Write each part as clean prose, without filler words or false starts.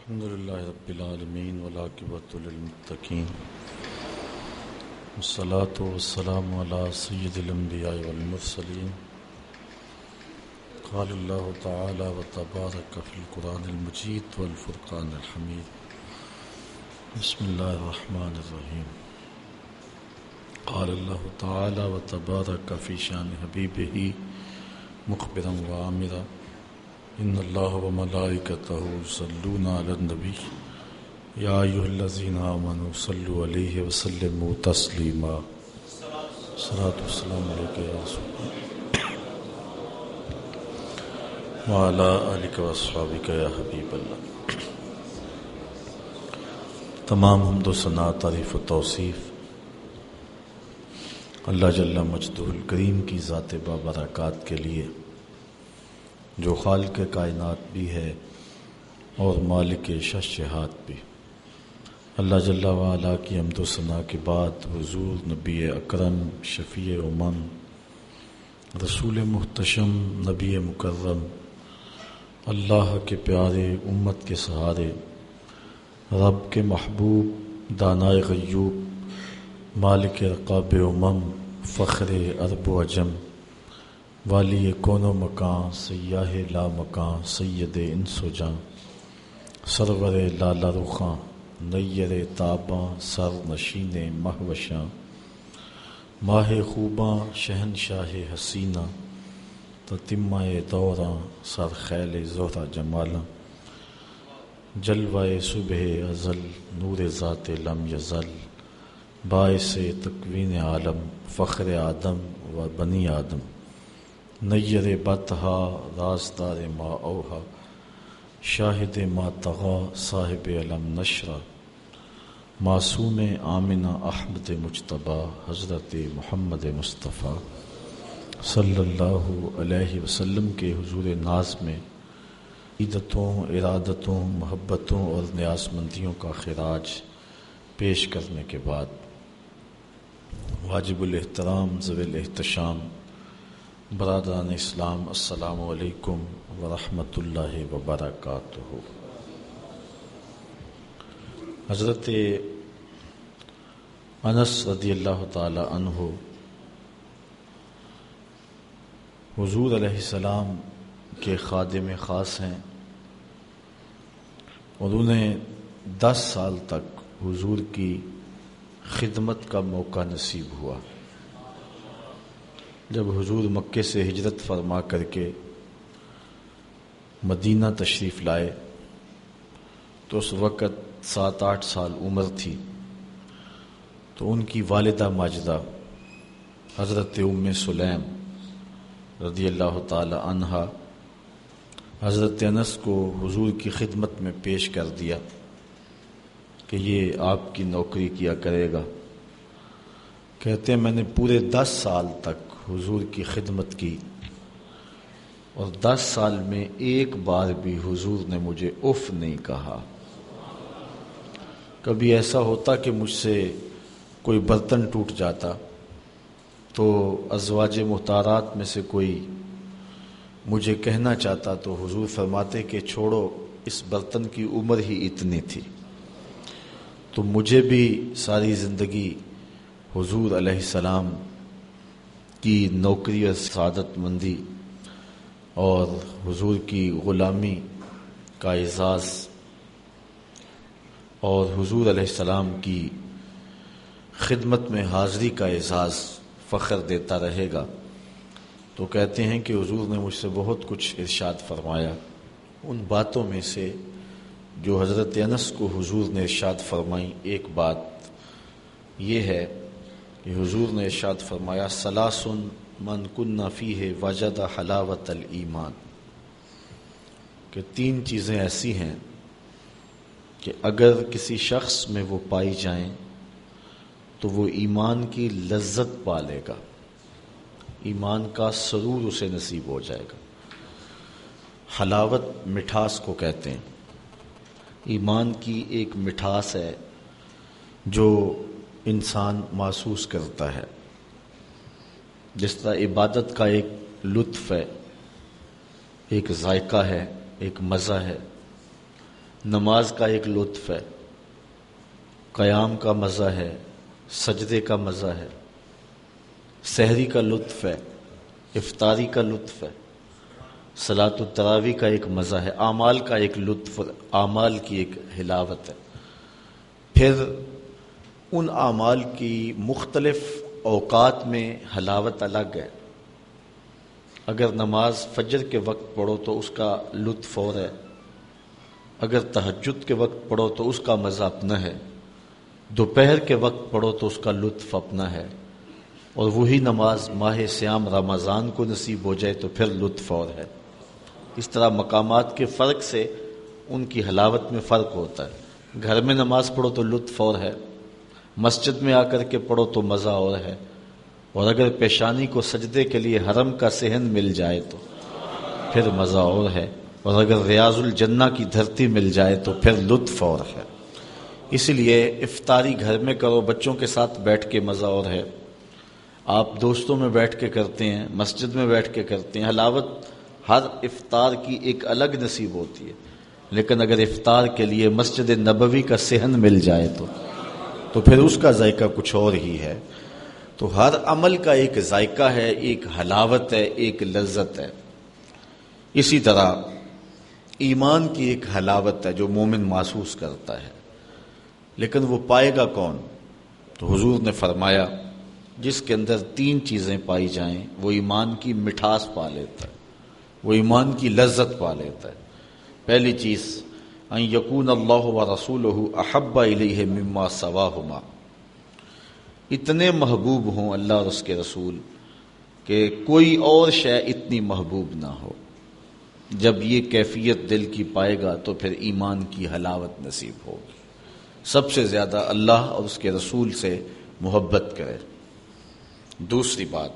الحمد للہ رب العالمین والعاقبۃ للمتقین والصلاة والسلام علی سید الانبیاء والمرسلین قال اللہ تعالی وتبارک فی القرآن المجید والفرقان الحمید بسم اللہ الرحمن الرحیم قال اللہ تعالی وتبارک فی شان حبیبہ مخبرا وعامرا ان اللہ وملائکتہ یصلون علی النبی یا ایھا الذین آمنوا صلوا علیہ وسلموا تسلیما صلاۃ والسلام علیک یا رسول اللہ وعلی آلک واصحابک یا حبیب اللہ۔ تمام حمد و ثنا، تعریف و توصیف اللہ جل مجدہ الکریم کی ذات بابرکات کے لیے، جو خالق کائنات بھی ہے اور مالک شہشہات بھی۔ اللہ جل وعلا کی حمد و ثنا کے بعد حضور نبی اکرم، شفیع امم، رسول محتشم، نبی مکرم، اللہ کے پیارے، امت کے سہارے، رب کے محبوب، دانائے غیوب، مالک رقاب امم، فخر عرب و عجم، والی کون و مکان، سیاہ لا مکان، سید انس و جاں، سرور لالا رخاں، نیر تاباں، سر نشین مہوشاں، ماہ خوباں، شہنشاہ حسینہ، تتمہ دوراں، سر خیل زہرہ جمالاں، جلوہ صبح ازل، نور ذات لم یزل، باعث تکوین عالم، فخر آدم و بنی آدم، نیر بطہا، رازدار ما اوہا، شاہد ما طغا، صاحب علم نشرہ، معصوم آمنہ احمد مجتبیٰ، حضرت محمد مصطفیٰ صلی اللہ علیہ وسلم کے حضور ناز میں عقیدتوں، ارادتوں، محبتوں اور نیاز مندیوں کا خراج پیش کرنے کے بعد، واجب الاحترام ذوی الاحتشام برادران اسلام، السلام علیکم ورحمۃ اللہ وبرکاتہ۔ حضرت انس رضی اللہ تعالی عنہ حضور علیہ السلام کے خادم خاص ہیں، اور انہیں 10 سال تک حضور کی خدمت کا موقع نصیب ہوا۔ جب حضور مکے سے ہجرت فرما کر کے مدینہ تشریف لائے تو اس وقت 7-8 سال عمر تھی، تو ان کی والدہ ماجدہ حضرت ام سلیم رضی اللہ تعالی عنہا حضرت انس کو حضور کی خدمت میں پیش کر دیا کہ یہ آپ کی نوکری کیا کرے گا۔ کہتے ہیں میں نے پورے 10 سال تک حضور کی خدمت کی، اور 10 سال میں ایک بار بھی حضور نے مجھے اف نہیں کہا۔ کبھی ایسا ہوتا کہ مجھ سے کوئی برتن ٹوٹ جاتا تو ازواج مختارات میں سے کوئی مجھے کہنا چاہتا تو حضور فرماتے کہ چھوڑو، اس برتن کی عمر ہی اتنی تھی۔ تو مجھے بھی ساری زندگی حضور علیہ السلام کی نوکری اور سعادت مندی اور حضور کی غلامی کا اعزاز اور حضور علیہ السلام کی خدمت میں حاضری کا اعزاز، فخر دیتا رہے گا۔ تو کہتے ہیں کہ حضور نے مجھ سے بہت کچھ ارشاد فرمایا۔ ان باتوں میں سے جو حضرت انس کو حضور نے ارشاد فرمائی، ایک بات یہ ہے کہ حضور نے ارشاد فرمایا ثلاث من کن فیہ وجد حلاوت الایمان، کہ 3 چیزیں ایسی ہیں کہ اگر کسی شخص میں وہ پائی جائیں تو وہ ایمان کی لذت پا لے گا، ایمان کا سرور اسے نصیب ہو جائے گا۔ حلاوت مٹھاس کو کہتے ہیں، ایمان کی ایک مٹھاس ہے جو انسان محسوس کرتا ہے، جس طرح عبادت کا ایک لطف ہے، ایک ذائقہ ہے، ایک مزہ ہے، نماز کا ایک لطف ہے، قیام کا مزہ ہے، سجدے کا مزہ ہے، سحری کا لطف ہے، افطاری کا لطف ہے، صلاۃ التراویح کا ایک مزہ ہے، اعمال کا ایک لطف، اعمال کی ایک حلاوت ہے۔ پھر ان اعمال کی مختلف اوقات میں حلاوت الگ ہے۔ اگر نماز فجر کے وقت پڑھو تو اس کا لطف اور ہے، اگر تہجد کے وقت پڑھو تو اس کا مزہ اپنا ہے، دوپہر کے وقت پڑھو تو اس کا لطف اپنا ہے، اور وہی نماز ماہ صیام رمضان کو نصیب ہو جائے تو پھر لطف اور ہے۔ اس طرح مقامات کے فرق سے ان کی حلاوت میں فرق ہوتا ہے۔ گھر میں نماز پڑھو تو لطف اور ہے، مسجد میں آ کر کے پڑھو تو مزہ اور ہے، اور اگر پیشانی کو سجدے کے لیے حرم کا صحن مل جائے تو پھر مزہ اور ہے، اور اگر ریاض الجنہ کی دھرتی مل جائے تو پھر لطف اور ہے۔ اسی لیے افطاری گھر میں کرو، بچوں کے ساتھ بیٹھ کے مزہ اور ہے، آپ دوستوں میں بیٹھ کے کرتے ہیں، مسجد میں بیٹھ کے کرتے ہیں، حلاوت ہر افطار کی ایک الگ نصیب ہوتی ہے۔ لیکن اگر افطار کے لیے مسجد نبوی کا صحن مل جائے تو پھر اس کا ذائقہ کچھ اور ہی ہے۔ تو ہر عمل کا ایک ذائقہ ہے، ایک حلاوت ہے، ایک لذت ہے۔ اسی طرح ایمان کی ایک حلاوت ہے جو مومن محسوس کرتا ہے، لیکن وہ پائے گا کون؟ تو حضور نے فرمایا جس کے اندر 3 چیزیں پائی جائیں وہ ایمان کی مٹھاس پا لیتا ہے، وہ ایمان کی لذت پا لیتا ہے۔ پہلی چیز ان یکون اللہ ورسولہ احب الیہ مما سواہما، اتنے محبوب ہوں اللہ اور اس کے رسول کہ کوئی اور شے اتنی محبوب نہ ہو۔ جب یہ کیفیت دل کی پائے گا تو پھر ایمان کی حلاوت نصیب ہوگی۔ سب سے زیادہ اللہ اور اس کے رسول سے محبت کرے۔ دوسری بات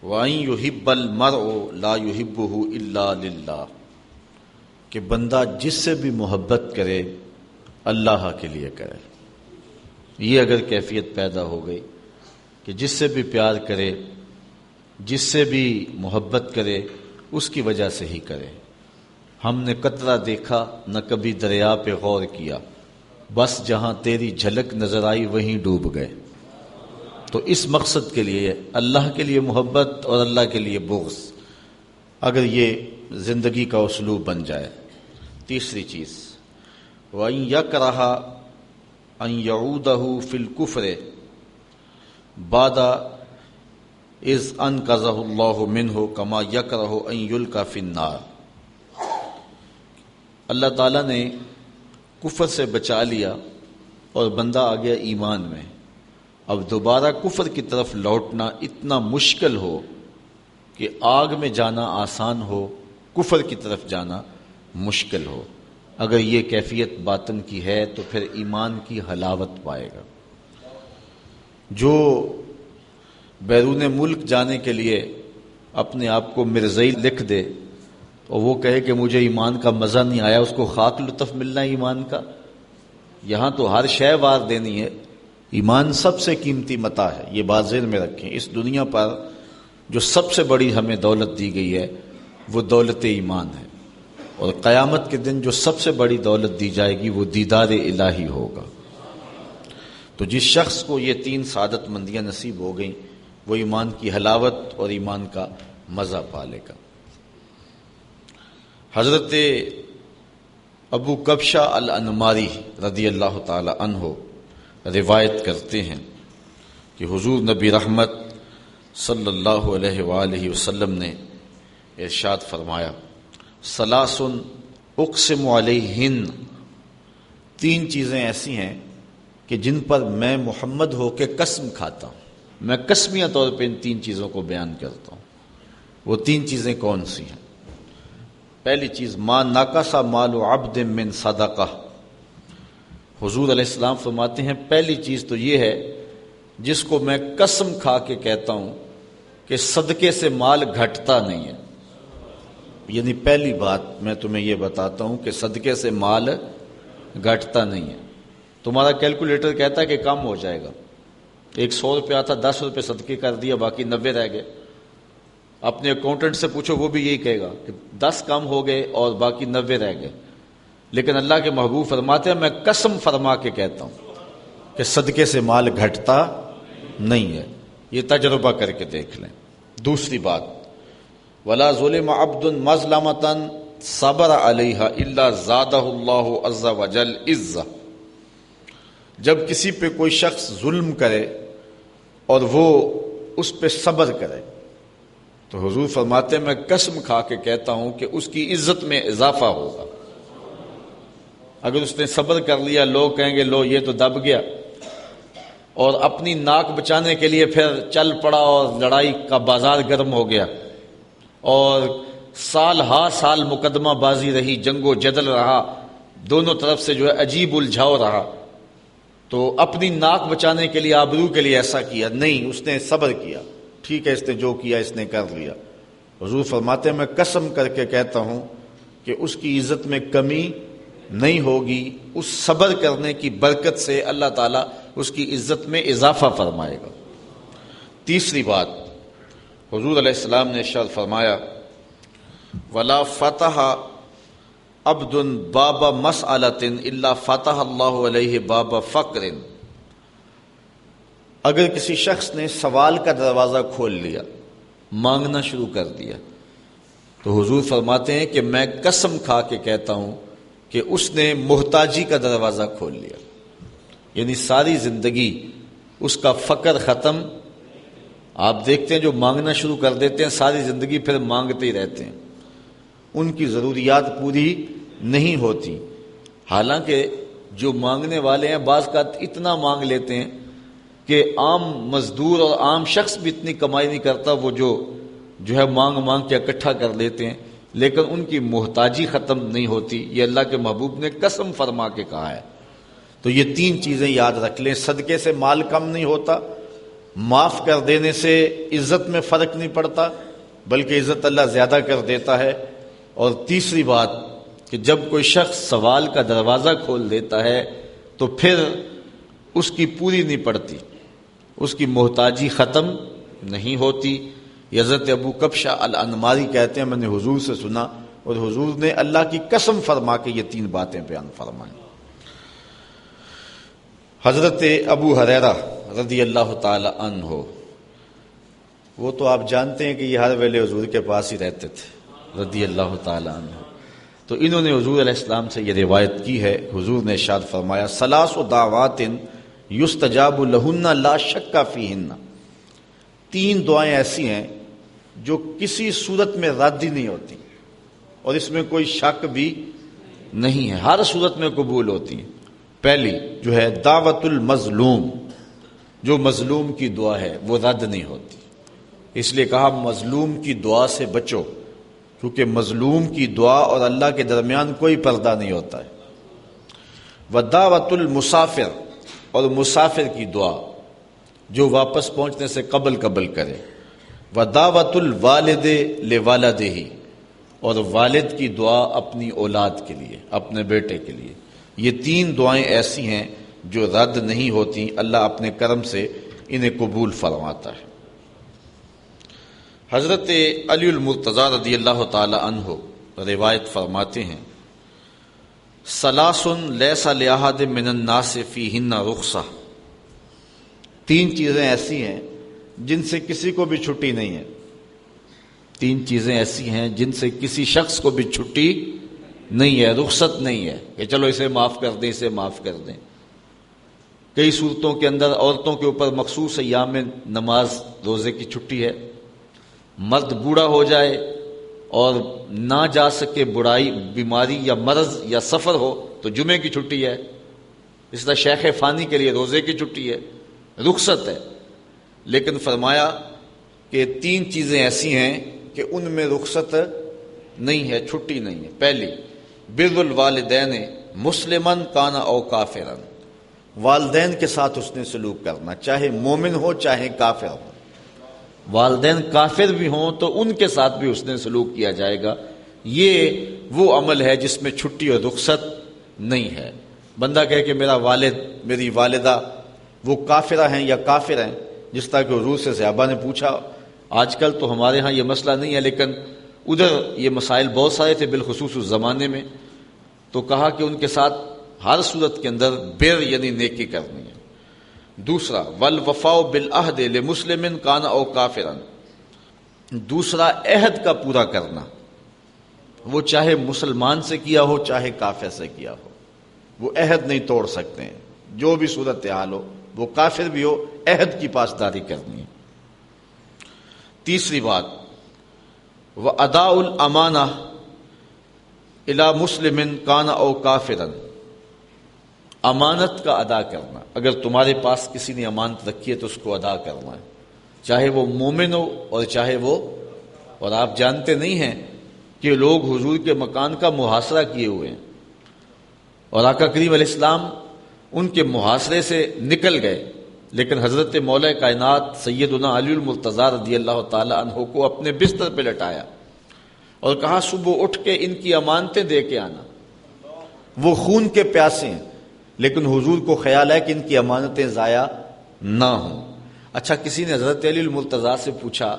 وَأَن يُحِبَّ الْمَرْءُ لَا يُحِبُّهُ إِلَّا لِلَّهِ، کہ بندہ جس سے بھی محبت کرے اللہ کے لیے کرے۔ یہ اگر کیفیت پیدا ہو گئی کہ جس سے بھی پیار کرے، جس سے بھی محبت کرے اس کی وجہ سے ہی کرے۔ ہم نے قطرہ دیکھا نہ کبھی دریا پہ غور کیا، بس جہاں تیری جھلک نظر آئی وہیں ڈوب گئے۔ تو اس مقصد کے لیے اللہ کے لیے محبت اور اللہ کے لیے بغض، اگر یہ زندگی کا اسلوب بن جائے۔ تیسری چیز وَإِن يَكْرَهَ أَن يَعُودَهُ فِي الْكُفْرِ بَعْدَ إِذْ أَنْقَذَهُ اللَّهُ مِنْهُ كَمَا يَكْرَهُ أَن يُلْقَى فِي النَّارِ، اللہ تعالیٰ نے کفر سے بچا لیا اور بندہ آ گیا ایمان میں، اب دوبارہ کفر کی طرف لوٹنا اتنا مشکل ہو کہ آگ میں جانا آسان ہو، کفر کی طرف جانا مشکل ہو۔ اگر یہ کیفیت باطن کی ہے تو پھر ایمان کی حلاوت پائے گا۔ جو بیرون ملک جانے کے لیے اپنے آپ کو مرزئی لکھ دے اور وہ کہے کہ مجھے ایمان کا مزہ نہیں آیا، اس کو خاک لطف ملنا ہے ایمان کا؟ یہاں تو ہر شے وار دینی ہے۔ ایمان سب سے قیمتی متاع ہے، یہ بات ذہن میں رکھیں۔ اس دنیا پر جو سب سے بڑی ہمیں دولت دی گئی ہے وہ دولت ایمان ہے، اور قیامت کے دن جو سب سے بڑی دولت دی جائے گی وہ دیدار الہی ہوگا۔ تو جس شخص کو یہ 3 سعادت مندیاں نصیب ہو گئیں وہ ایمان کی حلاوت اور ایمان کا مزہ پالے گا۔ حضرت ابو کبشہ الانماری رضی اللہ تعالی عنہ روایت کرتے ہیں کہ حضور نبی رحمت صلی اللہ علیہ وآلہ وسلم نے ارشاد فرمایا ثلاث اقسم علیہن، 3 چیزیں ایسی ہیں کہ جن پر میں محمد ہو کے قسم کھاتا ہوں، میں قسمیہ طور پہ ان 3 چیزوں کو بیان کرتا ہوں۔ وہ 3 چیزیں کون سی ہیں؟ پہلی چیز ما نقص مال عبد من صدقہ، حضور علیہ السلام فرماتے ہیں پہلی چیز تو یہ ہے جس کو میں قسم کھا کے کہتا ہوں کہ صدقے سے مال گھٹتا نہیں ہے۔ یعنی پہلی بات میں تمہیں یہ بتاتا ہوں کہ صدقے سے مال گھٹتا نہیں ہے۔ تمہارا کیلکولیٹر کہتا ہے کہ کم ہو جائے گا، 100 روپیہ تھا 10 روپے صدقے کر دیا باقی 90 رہ گئے۔ اپنے اکاؤنٹنٹ سے پوچھو وہ بھی یہی کہے گا کہ 10 کم ہو گئے اور باقی 90 رہ گئے۔ لیکن اللہ کے محبوب فرماتے ہیں میں قسم فرما کے کہتا ہوں کہ صدقے سے مال گھٹتا نہیں ہے. یہ تجربہ کر کے دیکھ لیں. دوسری بات، ولا ظلم عبد مظلمۃ صبر علیہا الا زادہ اللہ عز وجل عزہ. جب کسی پہ کوئی شخص ظلم کرے اور وہ اس پہ صبر کرے تو حضور فرماتے ہیں میں قسم کھا کے کہتا ہوں کہ اس کی عزت میں اضافہ ہوگا. اگر اس نے صبر کر لیا، لوگ کہیں گے لو یہ تو دب گیا، اور اپنی ناک بچانے کے لیے پھر چل پڑا اور لڑائی کا بازار گرم ہو گیا اور سال ہا سال مقدمہ بازی رہی، جنگ و جدل رہا، دونوں طرف سے جو ہے عجیب الجھاؤ رہا، تو اپنی ناک بچانے کے لیے، آبرو کے لیے ایسا کیا نہیں، اس نے صبر کیا. ٹھیک ہے، اس نے جو کیا اس نے کر لیا. حضور فرماتے ہیں میں قسم کر کے کہتا ہوں کہ اس کی عزت میں کمی نہیں ہوگی. اس صبر کرنے کی برکت سے اللہ تعالیٰ اس کی عزت میں اضافہ فرمائے گا. تیسری بات، حضور علیہ السلام نے ارشاد فرمایا ولا فتح عبد باب مسألۃ الا فتح اللہ علیہ باب فقر. اگر کسی شخص نے سوال کا دروازہ کھول لیا، مانگنا شروع کر دیا، تو حضور فرماتے ہیں کہ میں قسم کھا کے کہتا ہوں کہ اس نے محتاجی کا دروازہ کھول لیا. یعنی ساری زندگی اس کا فقر ختم. آپ دیکھتے ہیں جو مانگنا شروع کر دیتے ہیں ساری زندگی پھر مانگتے ہی رہتے ہیں، ان کی ضروریات پوری نہیں ہوتی. حالانکہ جو مانگنے والے ہیں بعض کا اتنا مانگ لیتے ہیں کہ عام مزدور اور عام شخص بھی اتنی کمائی نہیں کرتا، وہ جو ہے مانگ مانگ کے اکٹھا کر لیتے ہیں، لیکن ان کی محتاجی ختم نہیں ہوتی. یہ اللہ کے محبوب نے قسم فرما کے کہا ہے. تو یہ تین چیزیں یاد رکھ لیں. صدقے سے مال کم نہیں ہوتا، معاف کر دینے سے عزت میں فرق نہیں پڑتا بلکہ عزت اللہ زیادہ کر دیتا ہے. اور تیسری بات کہ جب کوئی شخص سوال کا دروازہ کھول دیتا ہے تو پھر اس کی پوری نہیں پڑتی، اس کی محتاجی ختم نہیں ہوتی. حضرت ابو کبشہ الانماری کہتے ہیں میں نے حضور سے سنا اور حضور نے اللہ کی قسم فرما کے یہ تین باتیں بیان فرمائیں. حضرت ابو ہریرہ رضی اللہ تعالی عنہ، وہ تو آپ جانتے ہیں کہ یہ ہر ویلے حضور کے پاس ہی رہتے تھے رضی اللہ تعالی عنہ. تو انہوں نے حضور علیہ السلام سے یہ روایت کی ہے. حضور نے ارشاد فرمایا ثلاث دعوات یستجاب لہن لا شک فیہن. تین دعائیں ایسی ہیں جو کسی صورت میں رد ہی نہیں ہوتی اور اس میں کوئی شک بھی نہیں ہے، ہر صورت میں قبول ہوتی ہیں. پہلی جو ہے دعوت المظلوم، جو مظلوم کی دعا ہے وہ رد نہیں ہوتی. اس لیے کہا مظلوم کی دعا سے بچو، کیونکہ مظلوم کی دعا اور اللہ کے درمیان کوئی پردہ نہیں ہوتا ہے. ودعوت المسافر، اور مسافر کی دعا جو واپس پہنچنے سے قبل کرے. ودعوت الوالد لوالدہ، اور والد کی دعا اپنی اولاد کے لیے، اپنے بیٹے کے لیے. یہ تین دعائیں ایسی ہیں جو رد نہیں ہوتی، اللہ اپنے کرم سے انہیں قبول فرماتا ہے. حضرت علی المرتضیٰ رضی اللہ تعالی عنہ روایت فرماتے ہیں ثلاث لیس لأحد من الناس فیہن رخصہ. تین چیزیں ایسی ہیں جن سے کسی کو بھی چھٹی نہیں ہے. تین چیزیں ایسی ہیں جن سے کسی شخص کو بھی چھٹی نہیں ہے، رخصت نہیں ہے کہ چلو اسے معاف کر دیں، اسے معاف کر دیں. کئی صورتوں کے اندر عورتوں کے اوپر مخصوص ایام میں نماز روزے کی چھٹی ہے. مرد بوڑھا ہو جائے اور نہ جا سکے، بڑائی، بیماری یا مرض یا سفر ہو تو جمعے کی چھٹی ہے. اس طرح شیخ فانی کے لیے روزے کی چھٹی ہے، رخصت ہے. لیکن فرمایا کہ تین چیزیں ایسی ہیں کہ ان میں رخصت نہیں ہے، چھٹی نہیں ہے. پہلی بر الوالدین مسلمن کانا او کافرن، والدین کے ساتھ اس نے سلوک کرنا، چاہے مومن ہو چاہے کافر ہو. والدین کافر بھی ہوں تو ان کے ساتھ بھی اس نے سلوک کیا جائے گا. یہ وہ عمل ہے جس میں چھٹی اور رخصت نہیں ہے. بندہ کہے کہ میرا والد میری والدہ وہ کافرہ ہیں یا کافر ہیں، جس طرح کہ حضور سے صحابہ نے پوچھا. آج کل تو ہمارے ہاں یہ مسئلہ نہیں ہے، لیکن ادھر یہ مسائل بہت سارے تھے، بالخصوص اس زمانے میں. تو کہا کہ ان کے ساتھ ہر صورت کے اندر بر یعنی نیکی کرنی ہے۔ دوسرا والوفاء بالعہد لمسلم کان او کافرا، دوسرا عہد کا پورا کرنا، وہ چاہے مسلمان سے کیا ہو چاہے کافر سے کیا ہو، وہ عہد نہیں توڑ سکتے ہیں، جو بھی صورت حال ہو، وہ کافر بھی ہو، عہد کی پاسداری کرنی ہے۔ تیسری بات وَأَدَاءُ الْأَمَانَةِ إِلَى مُسْلِمٍ كَانَ أَوْ كَافِرًا، امانت کا ادا کرنا، اگر تمہارے پاس کسی نے امانت رکھی ہے تو اس کو ادا کرنا ہے، چاہے وہ مومن ہو اور چاہے وہ، اور آپ جانتے نہیں ہیں کہ لوگ حضور کے مکان کا محاصرہ کیے ہوئے ہیں اور آقا کریم علیہ السلام ان کے محاصرے سے نکل گئے، لیکن حضرت مولا کائنات سیدنا علی المرتضیٰ رضی اللہ تعالی عنہ کو اپنے بستر پہ لٹایا اور کہا صبح اٹھ کے ان کی امانتیں دے کے آنا، وہ خون کے پیاسے ہیں، لیکن حضور کو خیال ہے کہ ان کی امانتیں ضائع نہ ہوں۔ اچھا، کسی نے حضرت علی المرتضیٰ سے پوچھا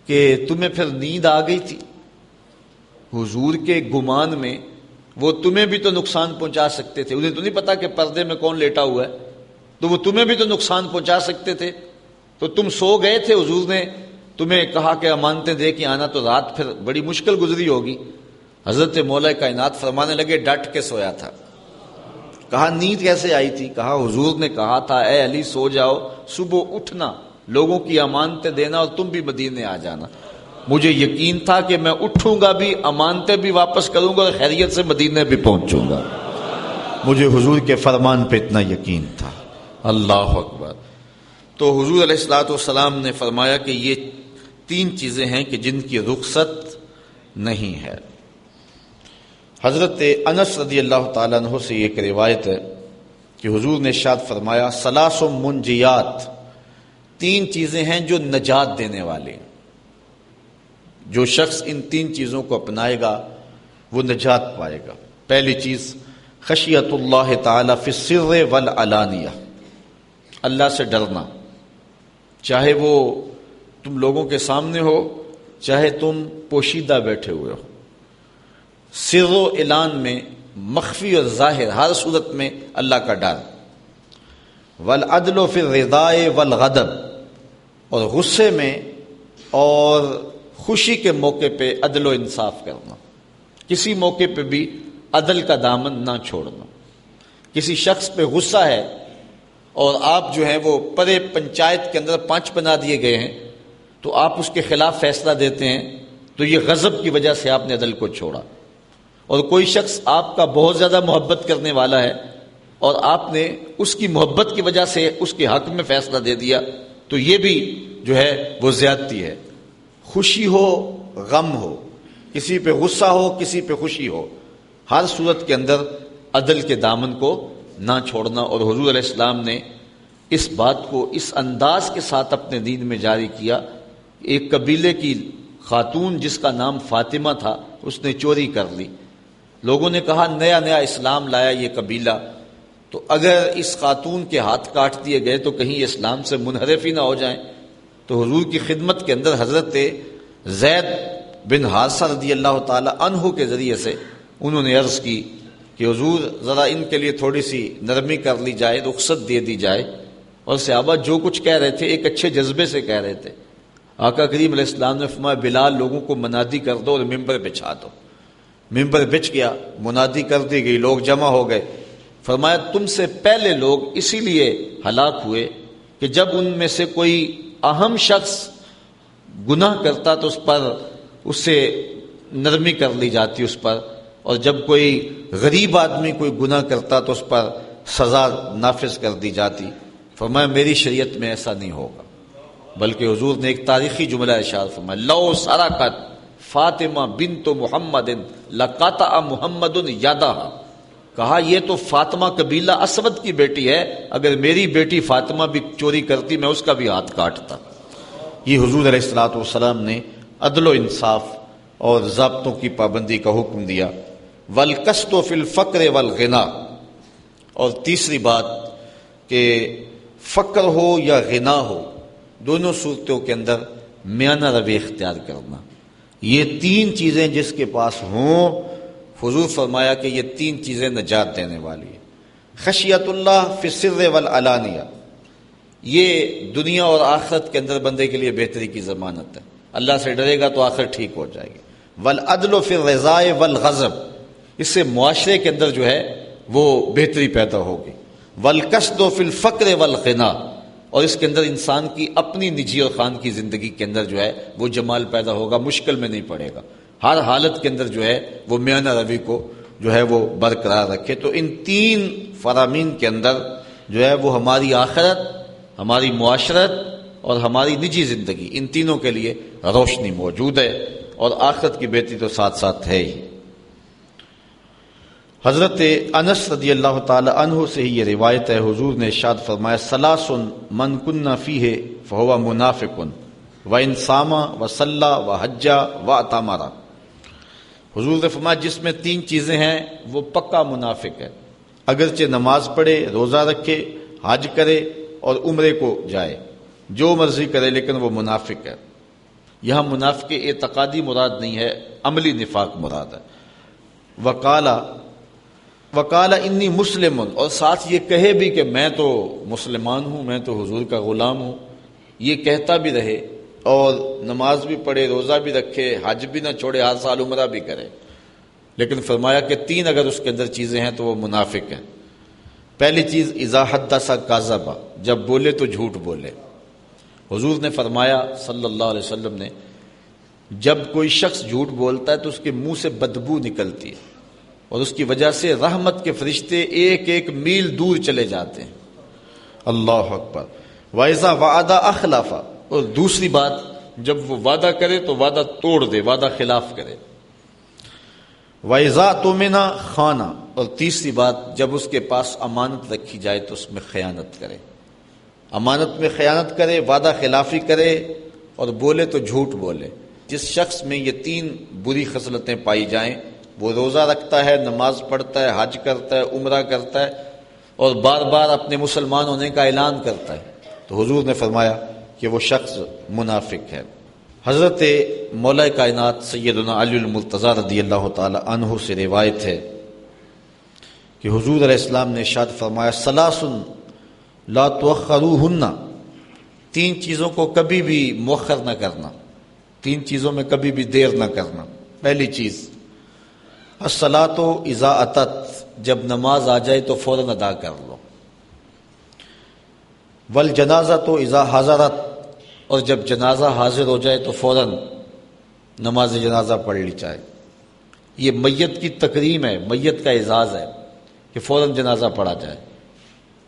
کہ تمہیں پھر نیند آ گئی تھی؟ حضور کے گمان میں وہ تمہیں بھی تو نقصان پہنچا سکتے تھے، انہیں تو نہیں پتا کہ پردے میں کون لیٹا ہوا ہے، تو وہ تمہیں بھی تو نقصان پہنچا سکتے تھے، تو تم سو گئے تھے، حضور نے تمہیں کہا کہ امانتیں دے کے آنا، تو رات پھر بڑی مشکل گزری ہوگی۔ حضرت مولا کائنات فرمانے لگے ڈٹ کے سویا تھا۔ کہا نیند کیسے آئی تھی؟ کہا حضور نے کہا تھا اے علی سو جاؤ، صبح اٹھنا، لوگوں کی امانتیں دینا اور تم بھی مدینے آ جانا۔ مجھے یقین تھا کہ میں اٹھوں گا بھی، امانتیں بھی واپس کروں گا اور خیریت سے مدینے بھی پہنچوں گا، مجھے حضور کے فرمان پہ اتنا یقین تھا۔ اللہ اکبر۔ تو حضور علیہ الصلوۃ والسلام نے فرمایا کہ یہ 3 چیزیں ہیں کہ جن کی رخصت نہیں ہے۔ حضرت انس رضی اللہ تعالیٰ عنہ سے ایک روایت ہے کہ حضور نے ارشاد فرمایا ثلاث منجیات، 3 چیزیں ہیں جو نجات دینے والے، جو شخص ان 3 چیزوں کو اپنائے گا وہ نجات پائے گا۔ پہلی چیز خشیت اللہ تعالیٰ فی السر والعلانیہ، اللہ سے ڈرنا، چاہے وہ تم لوگوں کے سامنے ہو چاہے تم پوشیدہ بیٹھے ہوئے ہو، سر و اعلان میں، مخفی اور ظاہر، ہر صورت میں اللہ کا ڈر۔ والعدل فی الرضاء والغضب، اور غصے میں اور خوشی کے موقع پہ عدل و انصاف کرنا، کسی موقع پہ بھی عدل کا دامن نہ چھوڑنا۔ کسی شخص پہ غصہ ہے اور آپ جو ہیں وہ پرے پنچایت کے اندر 5 بنا دیے گئے ہیں، تو آپ اس کے خلاف فیصلہ دیتے ہیں، تو یہ غضب کی وجہ سے آپ نے عدل کو چھوڑا۔ اور کوئی شخص آپ کا بہت زیادہ محبت کرنے والا ہے اور آپ نے اس کی محبت کی وجہ سے اس کے حق میں فیصلہ دے دیا، تو یہ بھی جو ہے وہ زیادتی ہے۔ خوشی ہو غم ہو، کسی پہ غصہ ہو کسی پہ خوشی ہو، ہر صورت کے اندر عدل کے دامن کو نہ چھوڑنا۔ اور حضور علیہ السلام نے اس بات کو اس انداز کے ساتھ اپنے دین میں جاری کیا۔ ایک قبیلے کی خاتون جس کا نام فاطمہ تھا، اس نے چوری کر لی، لوگوں نے کہا نیا نیا اسلام لایا یہ قبیلہ، تو اگر اس خاتون کے ہاتھ کاٹ دیے گئے تو کہیں اسلام سے منحرف ہی نہ ہو جائیں۔ تو حضور کی خدمت کے اندر حضرت زید بن حارثہ رضی اللہ تعالی عنہ کے ذریعے سے انہوں نے عرض کی کہ حضور ذرا ان کے لیے تھوڑی سی نرمی کر لی جائے، رخصت دے دی جائے۔ اور صحابہ جو کچھ کہہ رہے تھے ایک اچھے جذبے سے کہہ رہے تھے۔ آقا کریم علیہ السلام نے فرمایا بلال لوگوں کو منادی کر دو اور ممبر بچھا دو۔ ممبر بچھ گیا، منادی کر دی گئی، لوگ جمع ہو گئے۔ فرمایا تم سے پہلے لوگ اسی لیے ہلاک ہوئے کہ جب ان میں سے کوئی اہم شخص گناہ کرتا تو اس سے نرمی کر لی جاتی اس پر، اور جب کوئی غریب آدمی کوئی گناہ کرتا تو اس پر سزا نافذ کر دی جاتی۔ فرمایا میری شریعت میں ایسا نہیں ہوگا، بلکہ حضور نے ایک تاریخی جملہ ارشاد فرمایا لو سرقت فاطمہ بنت محمد لقطع محمد یدہا، کہا یہ تو فاطمہ قبیلہ اسود کی بیٹی ہے، اگر میری بیٹی فاطمہ بھی چوری کرتی میں اس کا بھی ہاتھ کاٹتا۔ یہ حضور علیہ الصلوۃ والسلام نے عدل و انصاف اور ضابطوں کی پابندی کا حکم دیا۔ والقسط فی الفقر والغنا، اور تیسری بات کہ فقر ہو یا غنا ہو، دونوں صورتوں کے اندر میانہ روی اختیار کرنا۔ یہ 3 چیزیں جس کے پاس ہوں حضور فرمایا کہ یہ 3 چیزیں نجات دینے والی ہیں۔ خشیت اللہ فی السر والعلانیہ، یہ دنیا اور آخرت کے اندر بندے کے لیے بہتری کی ضمانت ہے، اللہ سے ڈرے گا تو آخرت ٹھیک ہو جائے گی۔ والعدل فی الرضا والغضب، اس سے معاشرے کے اندر جو ہے وہ بہتری پیدا ہوگی۔ والکسد فی الفقر والغنا، اور اس کے اندر انسان کی اپنی نجی اور خان کی زندگی کے اندر جو ہے وہ جمال پیدا ہوگا، مشکل میں نہیں پڑے گا، ہر حالت کے اندر جو ہے وہ میانہ روی کو جو ہے وہ برقرار رکھے۔ تو ان 3 فرامین کے اندر جو ہے وہ ہماری آخرت، ہماری معاشرت اور ہماری نجی زندگی، ان تینوں کے لیے روشنی موجود ہے، اور آخرت کی بہتری تو ساتھ ساتھ ہے ہی۔ حضرت انس رضی اللہ تعالی عنہ سے ہی یہ روایت ہے، حضور نے ارشاد فرمایا ثلاث من کن فیہ فہو منافق وان صام وصلی وحج واعتمر۔ حضور نے فرمایا جس میں 3 چیزیں ہیں وہ پکا منافق ہے، اگرچہ نماز پڑھے، روزہ رکھے، حج کرے اور عمرے کو جائے، جو مرضی کرے، لیکن وہ منافق ہے۔ یہاں منافق اعتقادی مراد نہیں ہے، عملی نفاق مراد ہے۔ وقال انی مسلم، اور ساتھ یہ کہے بھی کہ میں تو مسلمان ہوں، میں تو حضور کا غلام ہوں، یہ کہتا بھی رہے اور نماز بھی پڑھے، روزہ بھی رکھے، حج بھی نہ چھوڑے، ہر سال عمرہ بھی کرے، لیکن فرمایا کہ 3 اگر اس کے اندر چیزیں ہیں تو وہ منافق ہیں۔ پہلی چیز اذا حدث کذب، جب بولے تو جھوٹ بولے۔ حضور نے فرمایا صلی اللہ علیہ وسلم نے، جب کوئی شخص جھوٹ بولتا ہے تو اس کے منہ سے بدبو نکلتی ہے، اور اس کی وجہ سے رحمت کے فرشتے 1 میل دور چلے جاتے ہیں۔ اللہ اکبر۔ وَإِذَا وَعَدَ أَخْلَفَ، اور دوسری بات، جب وہ وعدہ کرے تو وعدہ توڑ دے، وعدہ خلاف کرے۔ وَإِذَا اؤْتُمِنَ خَانَ، اور تیسری بات، جب اس کے پاس امانت رکھی جائے تو اس میں خیانت کرے، امانت میں خیانت کرے، وعدہ خلافی کرے اور بولے تو جھوٹ بولے۔ جس شخص میں یہ 3 بری خصلتیں پائی جائیں، وہ روزہ رکھتا ہے، نماز پڑھتا ہے، حج کرتا ہے، عمرہ کرتا ہے اور بار بار اپنے مسلمان ہونے کا اعلان کرتا ہے، تو حضور نے فرمایا کہ وہ شخص منافق ہے۔ حضرت مولا کائنات سیدنا علی المرتضیٰ رضی اللہ تعالی عنہ سے روایت ہے کہ حضور علیہ السلام نے ارشاد فرمایا ثلاث لا تؤخروہن، 3 چیزوں کو کبھی بھی مؤخر نہ کرنا، 3 چیزوں میں کبھی بھی دیر نہ کرنا۔ پہلی چیز الصلاۃ اذا اتت، جب نماز آ جائے تو فوراً ادا کر لو۔ والجنازۃ اذا حضرت، اور جب جنازہ حاضر ہو جائے تو فوراً نماز جنازہ پڑھ لی جائے۔ یہ میت کی تکریم ہے، میت کا اعزاز ہے کہ فوراً جنازہ پڑھا جائے۔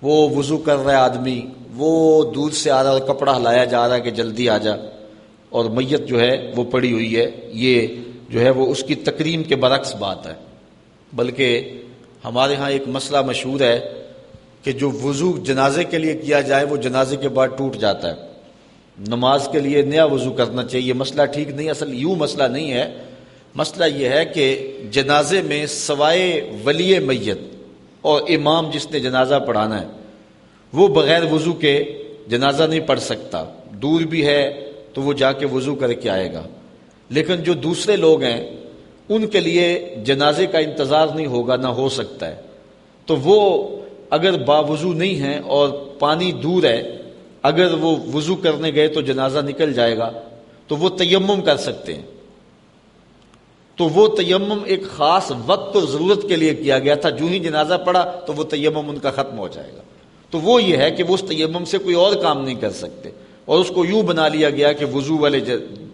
وہ وضو کر رہا ہے آدمی، وہ دور سے آ رہا ہے، کپڑا ہلایا جا رہا ہے کہ جلدی آ جا، اور میت جو ہے وہ پڑی ہوئی ہے، یہ جو ہے وہ اس کی تکریم کے برعکس بات ہے۔ بلکہ ہمارے ہاں ایک مسئلہ مشہور ہے کہ جو وضو جنازے کے لیے کیا جائے وہ جنازے کے بعد ٹوٹ جاتا ہے، نماز کے لیے نیا وضو کرنا چاہیے۔ یہ مسئلہ ٹھیک نہیں، اصل یوں مسئلہ نہیں ہے، مسئلہ یہ ہے کہ جنازے میں سوائے ولی میت اور امام جس نے جنازہ پڑھانا ہے، وہ بغیر وضو کے جنازہ نہیں پڑھ سکتا، دور بھی ہے تو وہ جا کے وضو کر کے آئے گا۔ لیکن جو دوسرے لوگ ہیں ان کے لیے جنازے کا انتظار نہیں ہوگا، نہ ہو سکتا ہے، تو وہ اگر باوضو نہیں ہیں اور پانی دور ہے، اگر وہ وضو کرنے گئے تو جنازہ نکل جائے گا تو وہ تیمم کر سکتے ہیں۔ تو وہ تیمم ایک خاص وقت اور ضرورت کے لیے کیا گیا تھا، جو ہی جنازہ پڑا تو وہ تیمم ان کا ختم ہو جائے گا۔ تو وہ یہ ہے کہ وہ اس تیمم سے کوئی اور کام نہیں کر سکتے، اور اس کو یوں بنا لیا گیا کہ وضو والے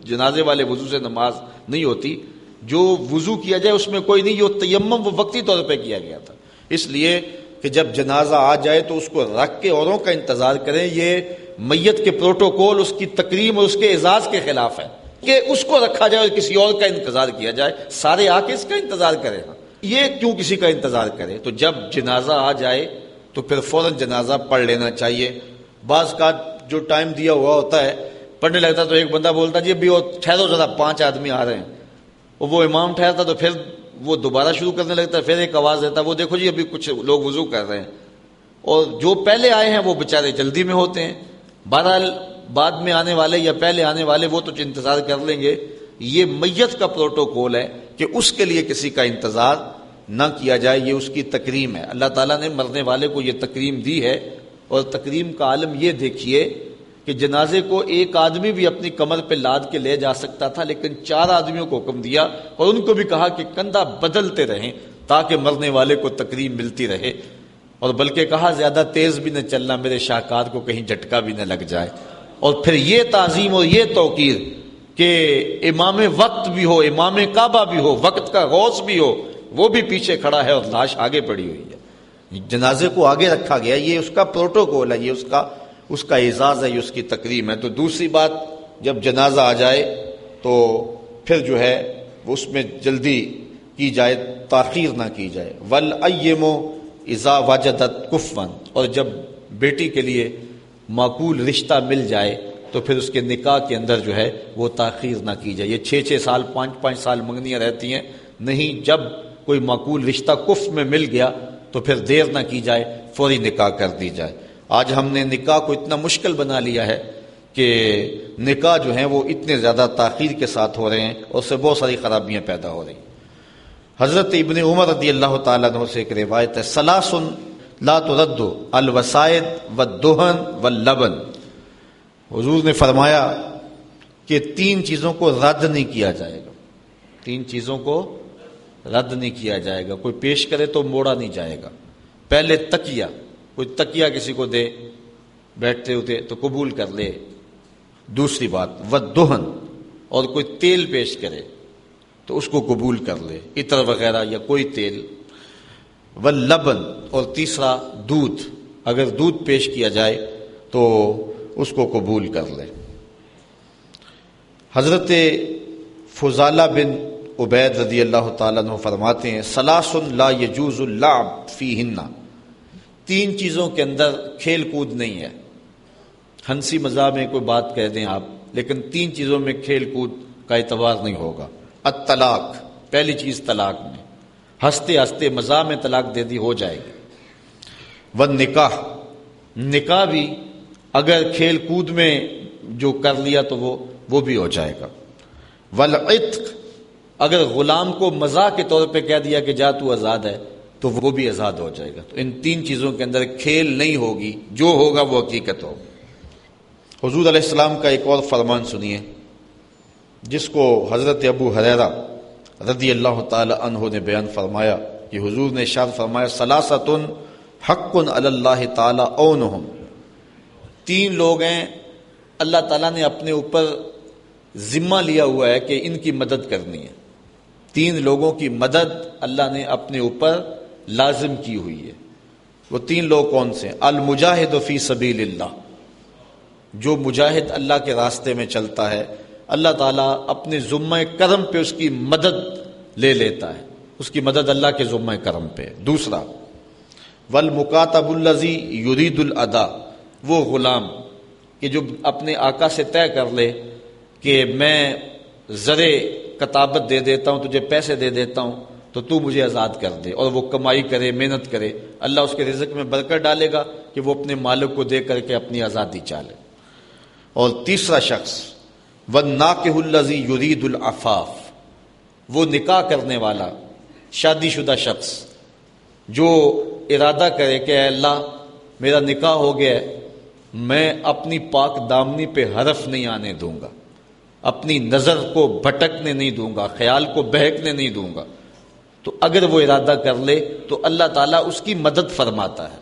جنازے والے وضو سے نماز نہیں ہوتی، جو وضو کیا جائے اس میں کوئی نہیں، جو تیمم وہ وقتی طور پہ کیا گیا تھا۔ اس لیے کہ جب جنازہ آ جائے تو اس کو رکھ کے اوروں کا انتظار کریں، یہ میت کے پروٹوکول، اس کی تکریم اور اس کے اعزاز کے خلاف ہے کہ اس کو رکھا جائے اور کسی اور کا انتظار کیا جائے، سارے آ کے اس کا انتظار کریں۔ یہ کیوں کسی کا انتظار کرے؟ تو جب جنازہ آ جائے تو پھر فوراً جنازہ پڑھ لینا چاہیے۔ بعض کا جو ٹائم دیا ہوا ہوتا ہے پڑھنے لگتا تو ایک بندہ بولتا جی ابھی وہ ٹھہرو ذرا 5 آدمی آ رہے ہیں، اور وہ امام ٹھہرتا تو پھر وہ دوبارہ شروع کرنے لگتا ہے، پھر ایک آواز دیتا وہ دیکھو جی ابھی کچھ لوگ وضو کر رہے ہیں، اور جو پہلے آئے ہیں وہ بےچارے جلدی میں ہوتے ہیں۔ بہرحال بعد میں آنے والے یا پہلے آنے والے وہ تو انتظار کر لیں گے، یہ میت کا پروٹوکول ہے کہ اس کے لیے کسی کا انتظار نہ کیا جائے، یہ اس کی تکریم ہے۔ اللہ تعالیٰ نے مرنے والے کو یہ تکریم دی ہے، اور تکریم کا عالم یہ دیکھیے کہ جنازے کو ایک آدمی بھی اپنی کمر پہ لاد کے لے جا سکتا تھا، لیکن 4 آدمیوں کو حکم دیا اور ان کو بھی کہا کہ کندھا بدلتے رہیں تاکہ مرنے والے کو تکریم ملتی رہے، اور بلکہ کہا زیادہ تیز بھی نہ چلنا، میرے شاہکار کو کہیں جھٹکا بھی نہ لگ جائے۔ اور پھر یہ تعظیم اور یہ توقیر کہ امام وقت بھی ہو، امام کعبہ بھی ہو، وقت کا غوث بھی ہو، وہ بھی پیچھے کھڑا ہے اور لاش آگے پڑی ہوئی ہے، جنازے کو آگے رکھا گیا، یہ اس کا پروٹوکول ہے، یہ اس کا اعزاز ہے، یہ اس کی تکریم ہے۔ تو دوسری بات، جب جنازہ آ جائے تو پھر جو ہے اس میں جلدی کی جائے، تاخیر نہ کی جائے۔ وَالْأَيِّمُ اذا وجدت کفواً، اور جب بیٹی کے لیے معقول رشتہ مل جائے تو پھر اس کے نکاح کے اندر جو ہے وہ تاخیر نہ کی جائے۔ یہ 6 سال 5 سال منگنیاں رہتی ہیں، نہیں، جب کوئی معقول رشتہ کف میں مل گیا تو پھر دیر نہ کی جائے، فوری نکاح کر دی جائے۔ آج ہم نے نکاح کو اتنا مشکل بنا لیا ہے کہ نکاح جو ہیں وہ اتنے زیادہ تاخیر کے ساتھ ہو رہے ہیں اور اس سے بہت ساری خرابیاں پیدا ہو رہی ہیں۔ حضرت ابن عمر رضی اللہ تعالیٰ عنہ سے ایک روایت ہے، ثلاث لا ترد الوسائد والدہن واللبن، حضور نے فرمایا کہ 3 چیزوں کو رد نہیں کیا جائے گا، 3 چیزوں کو رد نہیں کیا جائے گا، کوئی پیش کرے تو موڑا نہیں جائے گا۔ پہلے تکیہ، کوئی تکیہ کسی کو دے بیٹھتے ہوتے تو قبول کر لے۔ دوسری بات والدہن، اور کوئی تیل پیش کرے تو اس کو قبول کر لے، عطر وغیرہ یا کوئی تیل۔ واللبن، اور تیسرا دودھ، اگر دودھ پیش کیا جائے تو اس کو قبول کر لے۔ حضرت فضالہ بن عبید رضی اللہ تعالیٰ عنہ فرماتے ہیں، ثلاث لا یجوز اللعب فیہن، 3 چیزوں کے اندر کھیل کود نہیں ہے۔ ہنسی مزاح میں کوئی بات کہہ دیں آپ، لیکن 3 چیزوں میں کھیل کود کا اعتبار نہیں ہوگا۔ الطلاق، پہلی چیز طلاق میں، ہنستے ہنستے مزاح میں طلاق دے دی ہو جائے گی۔ والنکاح، نکاح بھی اگر کھیل کود میں جو کر لیا تو وہ بھی ہو جائے گا۔ والعتق، اگر غلام کو مزاح کے طور پہ کہہ دیا کہ جا تو آزاد ہے تو وہ بھی آزاد ہو جائے گا۔ تو ان 3 چیزوں کے اندر کھیل نہیں ہوگی، جو ہوگا وہ حقیقت ہوگی۔ حضور علیہ السلام کا ایک اور فرمان سنیے، جس کو حضرت ابو ہریرہ رضی اللہ تعالی عنہ نے بیان فرمایا کہ حضور نے ارشاد فرمایا، ثلاثۃ حق علی اللہ تعالی عونہم، 3 لوگ ہیں اللہ تعالیٰ نے اپنے اوپر ذمہ لیا ہوا ہے کہ ان کی مدد کرنی ہے۔ 3 لوگوں کی مدد اللہ نے اپنے اوپر لازم کی ہوئی ہے۔ وہ 3 لوگ کون سے ہیں؟ المجاہد فی سبیل اللہ، جو مجاہد اللہ کے راستے میں چلتا ہے، اللہ تعالیٰ اپنے ذمہ کرم پہ اس کی مدد لے لیتا ہے، اس کی مدد اللہ کے ذمہ کرم پہ۔ دوسرا والمکاتب الذی یرید الادا، وہ غلام کہ جو اپنے آقا سے طے کر لے کہ میں زرے کتابت دے دیتا ہوں، تجھے پیسے دے دیتا ہوں تو تو مجھے آزاد کر دے، اور وہ کمائی کرے، محنت کرے، اللہ اس کے رزق میں برکت ڈالے گا کہ وہ اپنے مالک کو دے کر کے اپنی آزادی چالے۔ اور تیسرا شخص والناکح الذی یرید العفاف، وہ نکاح کرنے والا شادی شدہ شخص جو ارادہ کرے کہ اے اللہ میرا نکاح ہو گیا ہے، میں اپنی پاک دامنی پہ حرف نہیں آنے دوں گا، اپنی نظر کو بھٹکنے نہیں دوں گا، خیال کو بہکنے نہیں دوں گا، تو اگر وہ ارادہ کر لے تو اللہ تعالیٰ اس کی مدد فرماتا ہے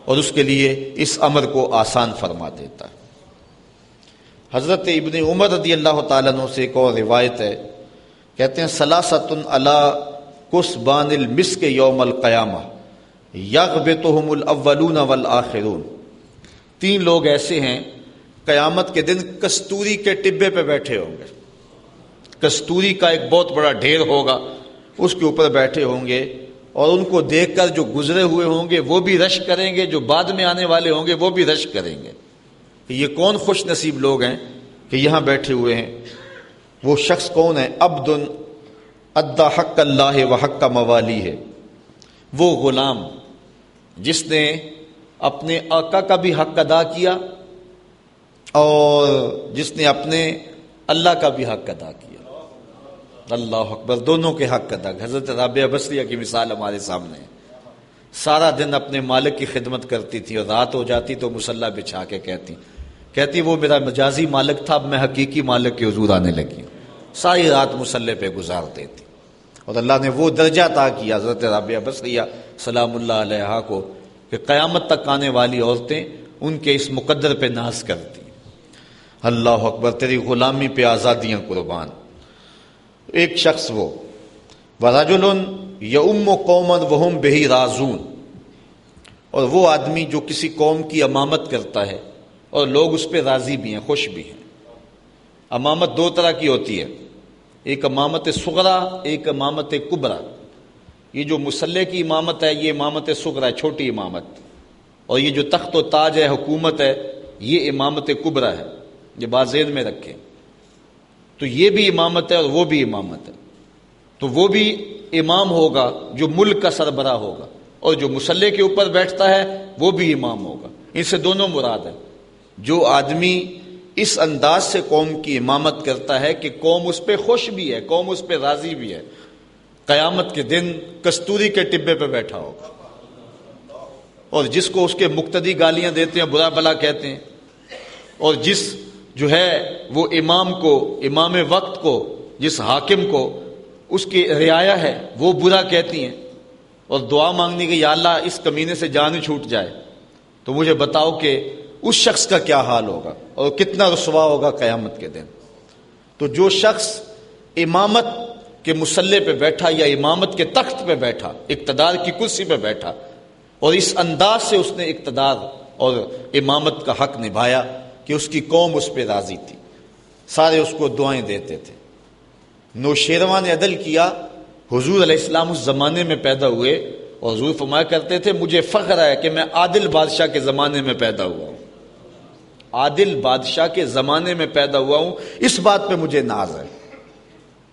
اور اس کے لیے اس امر کو آسان فرما دیتا ہے۔ حضرت ابن عمر رضی اللہ تعالیٰ عنہ سے ایک اور روایت ہے، کہتے ہیں ثلاثۃ علی کسبان المسک یوم القیامہ یغبطہم الاولون والآخرون، 3 لوگ ایسے ہیں قیامت کے دن کستوری کے ٹبے پہ بیٹھے ہوں گے، کستوری کا ایک بہت بڑا ڈھیر ہوگا، اس کے اوپر بیٹھے ہوں گے، اور ان کو دیکھ کر جو گزرے ہوئے ہوں گے وہ بھی رشک کریں گے، جو بعد میں آنے والے ہوں گے وہ بھی رشک کریں گے کہ یہ کون خوش نصیب لوگ ہیں کہ یہاں بیٹھے ہوئے ہیں۔ وہ شخص کون ہے؟ عبد ادى حق اللہ و حق موالی ہے، وہ غلام جس نے اپنے آقا کا بھی حق ادا کیا اور جس نے اپنے اللہ کا بھی حق ادا کیا۔ اللہ اکبر، دونوں کے حق ادا۔ حضرت رابعہ بصریہ کی مثال ہمارے سامنے ہے، سارا دن اپنے مالک کی خدمت کرتی تھی اور رات ہو جاتی تو مصلی بچھا کے کہتی وہ میرا مجازی مالک تھا، اب میں حقیقی مالک کے حضور آنے لگی، ساری رات مصلی پہ گزار دیتی۔ اور اللہ نے وہ درجہ عطا کیا حضرت رابعہ بصریہ سلام اللہ علیہا کو کہ قیامت تک آنے والی عورتیں ان کے اس مقدر پہ ناز کرتی۔ اللہ اکبر، تیری غلامی پہ آزادیاں قربان۔ ایک شخص وہ وَرَجُلٌ يَؤُمُّ قَوْمًا وَهُمْ بِهِ رَاضُونَ، اور وہ آدمی جو کسی قوم کی امامت کرتا ہے اور لوگ اس پہ راضی بھی ہیں، خوش بھی ہیں۔ امامت دو طرح کی ہوتی ہے، ایک امامت صغرا، ایک امامت کبرا۔ یہ جو مصلی کی امامت ہے یہ امامت صغرا ہے، چھوٹی امامت، اور یہ جو تخت و تاج ہے، حکومت ہے، یہ امامت کبرا ہے۔ یہ بات ذہن میں رکھیں، تو یہ بھی امامت ہے اور وہ بھی امامت ہے۔ تو وہ بھی امام ہوگا جو ملک کا سربراہ ہوگا، اور جو مصلی کے اوپر بیٹھتا ہے وہ بھی امام ہوگا۔ ان سے دونوں مراد ہے۔ جو آدمی اس انداز سے قوم کی امامت کرتا ہے کہ قوم اس پہ خوش بھی ہے، قوم اس پہ راضی بھی ہے، قیامت کے دن کستوری کے ٹبے پہ بیٹھا ہوگا۔ اور جس کو اس کے مقتدی گالیاں دیتے ہیں، برا بلا کہتے ہیں، اور جس جو ہے وہ امام کو، امام وقت کو، جس حاکم کو اس کی رعایا ہے وہ برا کہتی ہیں، اور دعا مانگنی کہ یا اللہ اس کمینے سے جان ہی چھوٹ جائے، تو مجھے بتاؤ کہ اس شخص کا کیا حال ہوگا اور کتنا رسوا ہوگا قیامت کے دن۔ تو جو شخص امامت کے مصلی پہ بیٹھا یا امامت کے تخت پہ بیٹھا، اقتدار کی کرسی پہ بیٹھا، اور اس انداز سے اس نے اقتدار اور امامت کا حق نبھایا کہ اس کی قوم اس پہ راضی تھی، سارے اس کو دعائیں دیتے تھے۔ نوشیروان نے عدل کیا، حضور علیہ السلام اس زمانے میں پیدا ہوئے، اور حضور فرمایا کرتے تھے مجھے فخر ہے کہ میں عادل بادشاہ کے زمانے میں پیدا ہوا ہوں، عادل بادشاہ کے زمانے میں پیدا ہوا ہوں، اس بات پہ مجھے ناز ہے۔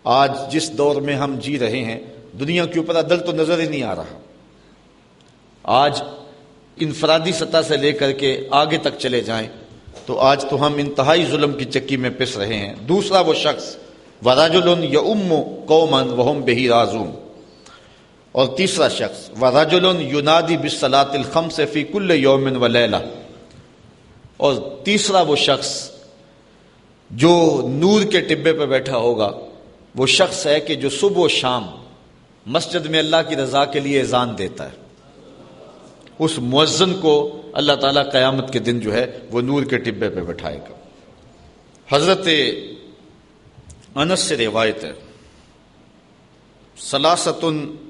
آج جس دور میں ہم جی رہے ہیں، دنیا کے اوپر عدل تو نظر ہی نہیں آ رہا۔ آج انفرادی سطح سے لے کر کے آگے تک چلے جائیں تو آج تو ہم انتہائی ظلم کی چکی میں پس رہے ہیں۔ دوسرا وہ شخص وَرَجُلٌ يَؤُمُّ قَوْمًا وَهُمْ بِهِ رَاضُونَ، اور تیسرا شخص وَرَجُلٌ يُنَادِي بِالصَّلَاةِ الْخَمْسِ فِي كُلِّ يَوْمٍ وَلَيْلَةٍ، اور تیسرا وہ شخص جو نور کے ٹبے پہ بیٹھا ہوگا، وہ شخص ہے کہ جو صبح و شام مسجد میں اللہ کی رضا کے لیے اذان دیتا ہے۔ اس مؤذن کو اللہ تعالیٰ قیامت کے دن جو ہے وہ نور کے ٹبے پہ بٹھائے گا۔ حضرت انس سے روایت ہے، ثلاثۃ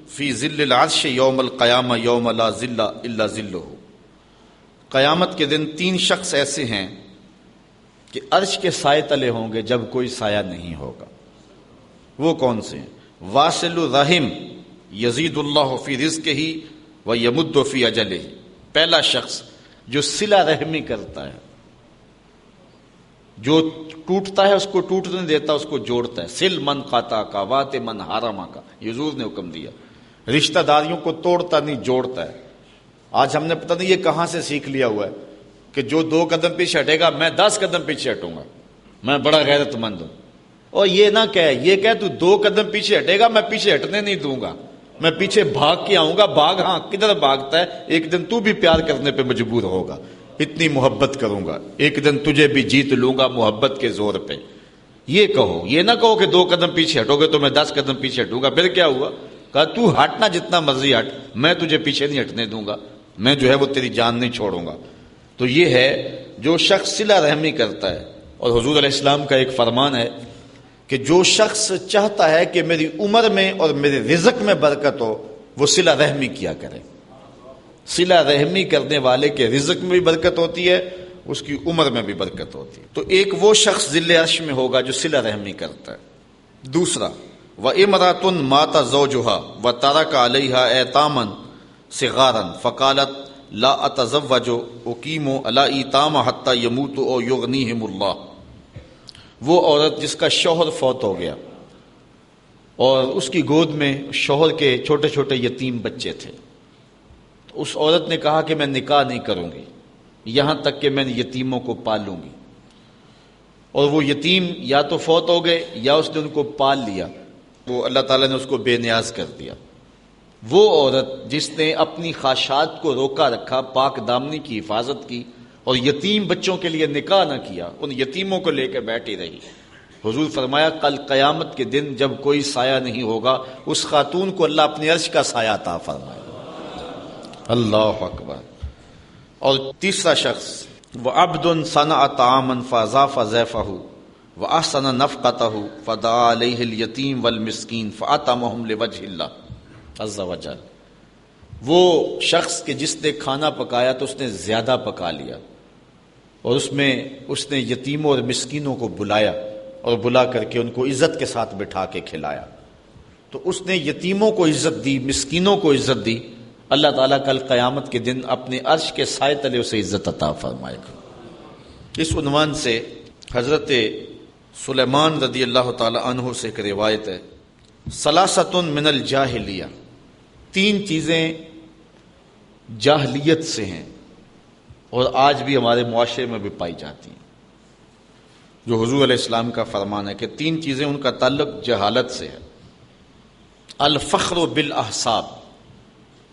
فی ظل العرش یوم القیامہ یوم لا ظل الا ظلہ، قیامت کے دن تین شخص ایسے ہیں کہ عرش کے سائے تلے ہوں گے جب کوئی سایہ نہیں ہوگا۔ وہ کون سے ہیں؟ واصل الرحم یزید اللہ فی رزقہ ویمد فی اجلہ، پہلا شخص جو صلہ رحمی کرتا ہے، جو ٹوٹتا ہے اس کو ٹوٹنے دیتا، اس کو جوڑتا ہے۔ سل من قاطع کا وات من حرما کا، یہ حضور نے حکم دیا، رشتہ داریوں کو توڑتا نہیں جوڑتا ہے۔ آج ہم نے پتہ نہیں یہ کہاں سے سیکھ لیا ہوا ہے کہ جو 2 قدم پیچھے ہٹے گا میں 10 قدم پیچھے ہٹوں گا، میں بڑا غیرت مند ہوں۔ اور یہ نہ یہ کہ تو 2 قدم پیچھے ہٹے گا میں پیچھے ہٹنے نہیں دوں گا، میں پیچھے بھاگ کے آؤں گا۔ بھاگ، ہاں کدھر بھاگتا ہے، ایک دن تو بھی پیار کرنے پہ مجبور ہوگا، اتنی محبت کروں گا، ایک دن تجھے بھی جیت لوں گا محبت کے زور پہ۔ یہ کہو، یہ نہ کہو کہ 2 قدم پیچھے ہٹو گے تو میں 10 قدم پیچھے ہٹوں گا۔ پھر کیا ہوا؟ کہا تو ہٹنا جتنا مرضی ہٹ، میں تجھے پیچھے نہیں ہٹنے دوں گا، میں جو ہے وہ تیری جان نہیں چھوڑوں گا۔ تو یہ ہے جو شخص صلہ رحمی کرتا ہے۔ اور حضور علیہ السلام کا ایک فرمان ہے کہ جو شخص چاہتا ہے کہ میری عمر میں اور میرے رزق میں برکت ہو، وہ صلہ رحمی کیا کرے۔ صلہ رحمی کرنے والے کے رزق میں بھی برکت ہوتی ہے، اس کی عمر میں بھی برکت ہوتی ہے۔ تو ایک وہ شخص ذل عرش میں ہوگا جو صلہ رحمی کرتا ہے۔ دوسرا وَإِمْرَأَةٌ مَاتَ زَوْجُهَا وَتَرَكَ عَلَيْهَا أَيْتَامًا صِغَارًا فَقَالَتْ لَا أَتَزَوَّجُ أُقِيمُ عَلَى إِيتَامَ حَتَّى يَمُوتُ أَوْ يُغْنِيهِمُ اللَّهُ، وہ عورت جس کا شوہر فوت ہو گیا اور اس کی گود میں شوہر کے چھوٹے چھوٹے یتیم بچے تھے، تو اس عورت نے کہا کہ میں نکاح نہیں کروں گی یہاں تک کہ میں یتیموں کو پالوں گی۔ اور وہ یتیم یا تو فوت ہو گئے یا اس نے ان کو پال لیا، وہ اللہ تعالیٰ نے اس کو بے نیاز کر دیا۔ وہ عورت جس نے اپنی خواہشات کو روکا رکھا، پاک دامنی کی حفاظت کی اور یتیم بچوں کے لیے نکاح نہ کیا، ان یتیموں کو لے کے بیٹھی رہی، حضور فرمایا کل قیامت کے دن جب کوئی سایہ نہیں ہوگا اس خاتون کو اللہ اپنے عرش کا سایہ عطا فرمائے۔ اللہ اکبر۔ اور تیسرا شخص وَعَبْدٌ صَنَعَ طَعَامًا فَأَضَافَ ضَيْفَهُ وَأَحْسَنَ نَفْقَتَهُ فَدَعَا عَلَيْهِ الْيَتِيمَ وَالْمِسْكِينَ فَأَطْعَمَهُمْ لِوَجْهِ اللَّهِ عَزَّ وَجَلَّ۔ وہ شخص کہ جس نے کھانا پکایا تو اس نے زیادہ پکا لیا، اور اس میں اس نے یتیموں اور مسکینوں کو بلایا اور بلا کر کے ان کو عزت کے ساتھ بٹھا کے کھلایا۔ تو اس نے یتیموں کو عزت دی، مسکینوں کو عزت دی، اللہ تعالیٰ کل قیامت کے دن اپنے عرش کے سائے تلے اسے عزت عطا فرمائے گا۔ اس عنوان سے حضرت سلیمان رضی اللہ تعالی عنہ سے ایک روایت ہے، ثلاثۃ من الجاہلیہ، تین چیزیں جاہلیت سے ہیں اور آج بھی ہمارے معاشرے میں بھی پائی جاتی ہیں، جو حضور علیہ السلام کا فرمان ہے کہ تین چیزیں ان کا تعلق جہالت سے ہے۔ الفخر بالاحساب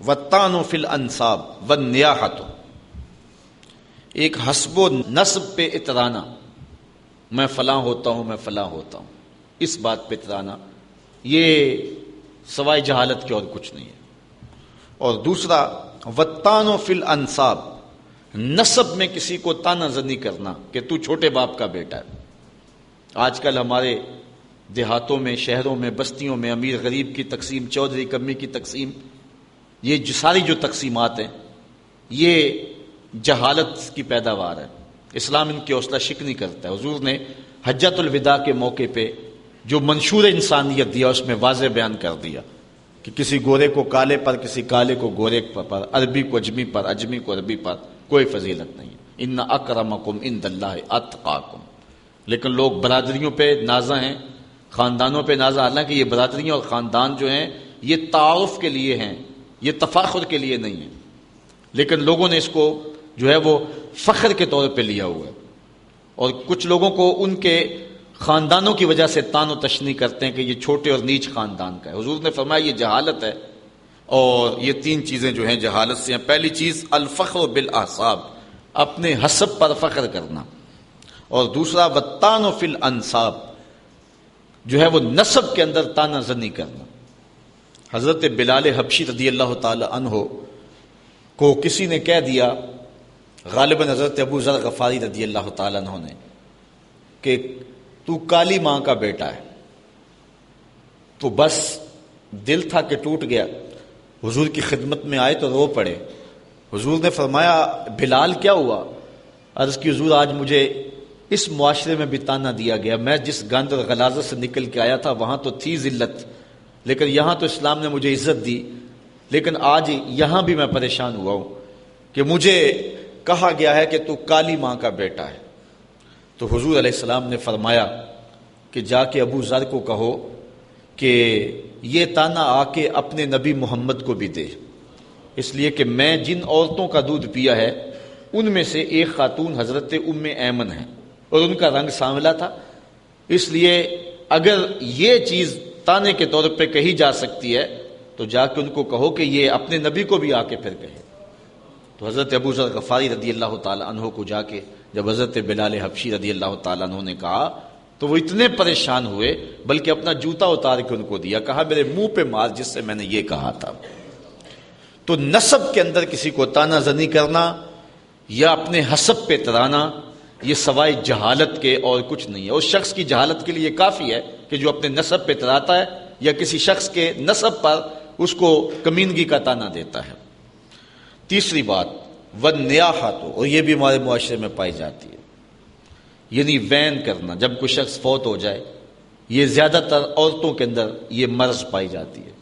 والطعن فی الانساب والنیاحۃ، ایک حسب و نسب پہ اترانا، میں فلاں ہوتا ہوں، میں فلاں ہوتا ہوں، اس بات پہ اترانا، یہ سوائے جہالت کے اور کچھ نہیں ہے۔ اور دوسرا والطعن فی الانساب، نسب میں کسی کو طعنہ زنی کرنا کہ تو چھوٹے باپ کا بیٹا ہے۔ آج کل ہمارے دیہاتوں میں، شہروں میں، بستیوں میں امیر غریب کی تقسیم، چودھری کمی کی تقسیم، یہ ساری جو تقسیمات ہیں یہ جہالت کی پیداوار ہے۔ اسلام ان کی حوصلہ شکنی کرتا ہے۔ حضور نے حجۃ الوداع کے موقع پہ جو منشور انسانیت دیا اس میں واضح بیان کر دیا کہ کسی گورے کو کالے پر، کسی کالے کو گورے پر، عربی کو اجمی پر، اجمی کو عربی پر کوئی فضیلت نہیں ہے۔ ان اکرمکم عند اللہ اتقاکم۔ لیکن لوگ برادریوں پہ نازاں ہیں، خاندانوں پہ نازاں، حالانکہ یہ برادریاں اور خاندان جو ہیں یہ تعارف کے لیے ہیں، یہ تفاخر کے لیے نہیں ہے، لیکن لوگوں نے اس کو جو ہے وہ فخر کے طور پہ لیا ہوا ہے، اور کچھ لوگوں کو ان کے خاندانوں کی وجہ سے طعن و تشنیع کرتے ہیں کہ یہ چھوٹے اور نیچ خاندان کا ہے۔ حضور نے فرمایا یہ جہالت ہے، اور یہ تین چیزیں جو ہیں جہالت سے ہیں۔ پہلی چیز الفخر بالاحساب، اپنے حسب پر فخر کرنا، اور دوسرا والطعن فی الانساب، جو ہے وہ نسب کے اندر طعنہ زنی کرنا۔ حضرت بلال حبشی رضی اللہ تعالی عنہ کو کسی نے کہہ دیا، غالباً حضرت ابو ذر غفاری رضی اللہ تعالی عنہ نے، کہ تو کالی ماں کا بیٹا ہے، تو بس دل تھا کہ ٹوٹ گیا، حضور کی خدمت میں آئے تو رو پڑے۔ حضور نے فرمایا بلال کیا ہوا؟ عرض کی حضور آج مجھے اس معاشرے میں بھی طعنہ دیا گیا، میں جس گند اور غلاظت سے نکل کے آیا تھا وہاں تو تھی ذلت، لیکن یہاں تو اسلام نے مجھے عزت دی، لیکن آج یہاں بھی میں پریشان ہوا ہوں کہ مجھے کہا گیا ہے کہ تو کالی ماں کا بیٹا ہے۔ تو حضور علیہ السلام نے فرمایا کہ جا کے ابو ذر کو کہو کہ یہ طعنہ آ کے اپنے نبی محمد کو بھی دے، اس لیے کہ میں جن عورتوں کا دودھ پیا ہے ان میں سے ایک خاتون حضرت ام ایمن ہے، اور ان کا رنگ سانولا تھا، اس لیے اگر یہ چیز طعنے کے طور پہ کہی جا سکتی ہے تو جا کے ان کو کہو کہ یہ اپنے نبی کو بھی آ کے پھر کہے۔ تو حضرت ابو ذر غفاری رضی اللہ تعالی عنہ کو جا کے جب حضرت بلال حبشی رضی اللہ تعالی عنہ نے کہا تو وہ اتنے پریشان ہوئے، بلکہ اپنا جوتا اتار کے ان کو دیا، کہا میرے منہ پہ مار جس سے میں نے یہ کہا تھا۔ تو نسب کے اندر کسی کو طعنہ زنی کرنا یا اپنے حسب پہ اترانا یہ سوائے جہالت کے اور کچھ نہیں ہے۔ اس شخص کی جہالت کے لیے کافی ہے کہ جو اپنے نسب پہ اتراتا ہے یا کسی شخص کے نسب پر اس کو کمینگی کا طعنہ دیتا ہے۔ تیسری بات والنیاحۃ، اور یہ بھی ہمارے معاشرے میں پائی جاتی ہے، یعنی وین کرنا۔ جب کوئی شخص فوت ہو جائے، یہ زیادہ تر عورتوں کے اندر یہ مرض پائی جاتی ہے،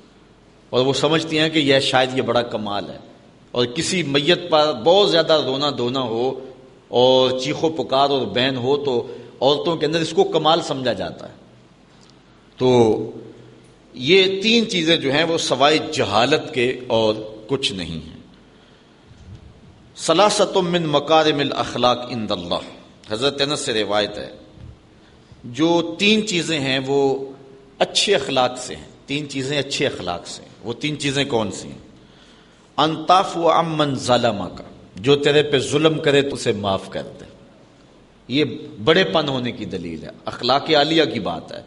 اور وہ سمجھتی ہیں کہ یہ شاید یہ بڑا کمال ہے، اور کسی میت پر بہت زیادہ رونا دھونا ہو اور چیخو پکار اور بین ہو تو عورتوں کے اندر اس کو کمال سمجھا جاتا ہے۔ تو یہ تین چیزیں جو ہیں وہ سوائے جہالت کے اور کچھ نہیں ہیں۔ ثلاثۃ من مکارم الاخلاق عند اللہ، حضرت انس سے روایت ہے، جو تین چیزیں ہیں وہ اچھے اخلاق سے ہیں، 3 چیزیں اچھے اخلاق سے ہیں۔ وہ 3 چیزیں کون سی ہیں؟ انتعفو عمن ظلمک، جو تیرے پہ ظلم کرے تو اسے معاف کر دے، یہ بڑے پن ہونے کی دلیل ہے، اخلاق عالیہ کی بات ہے۔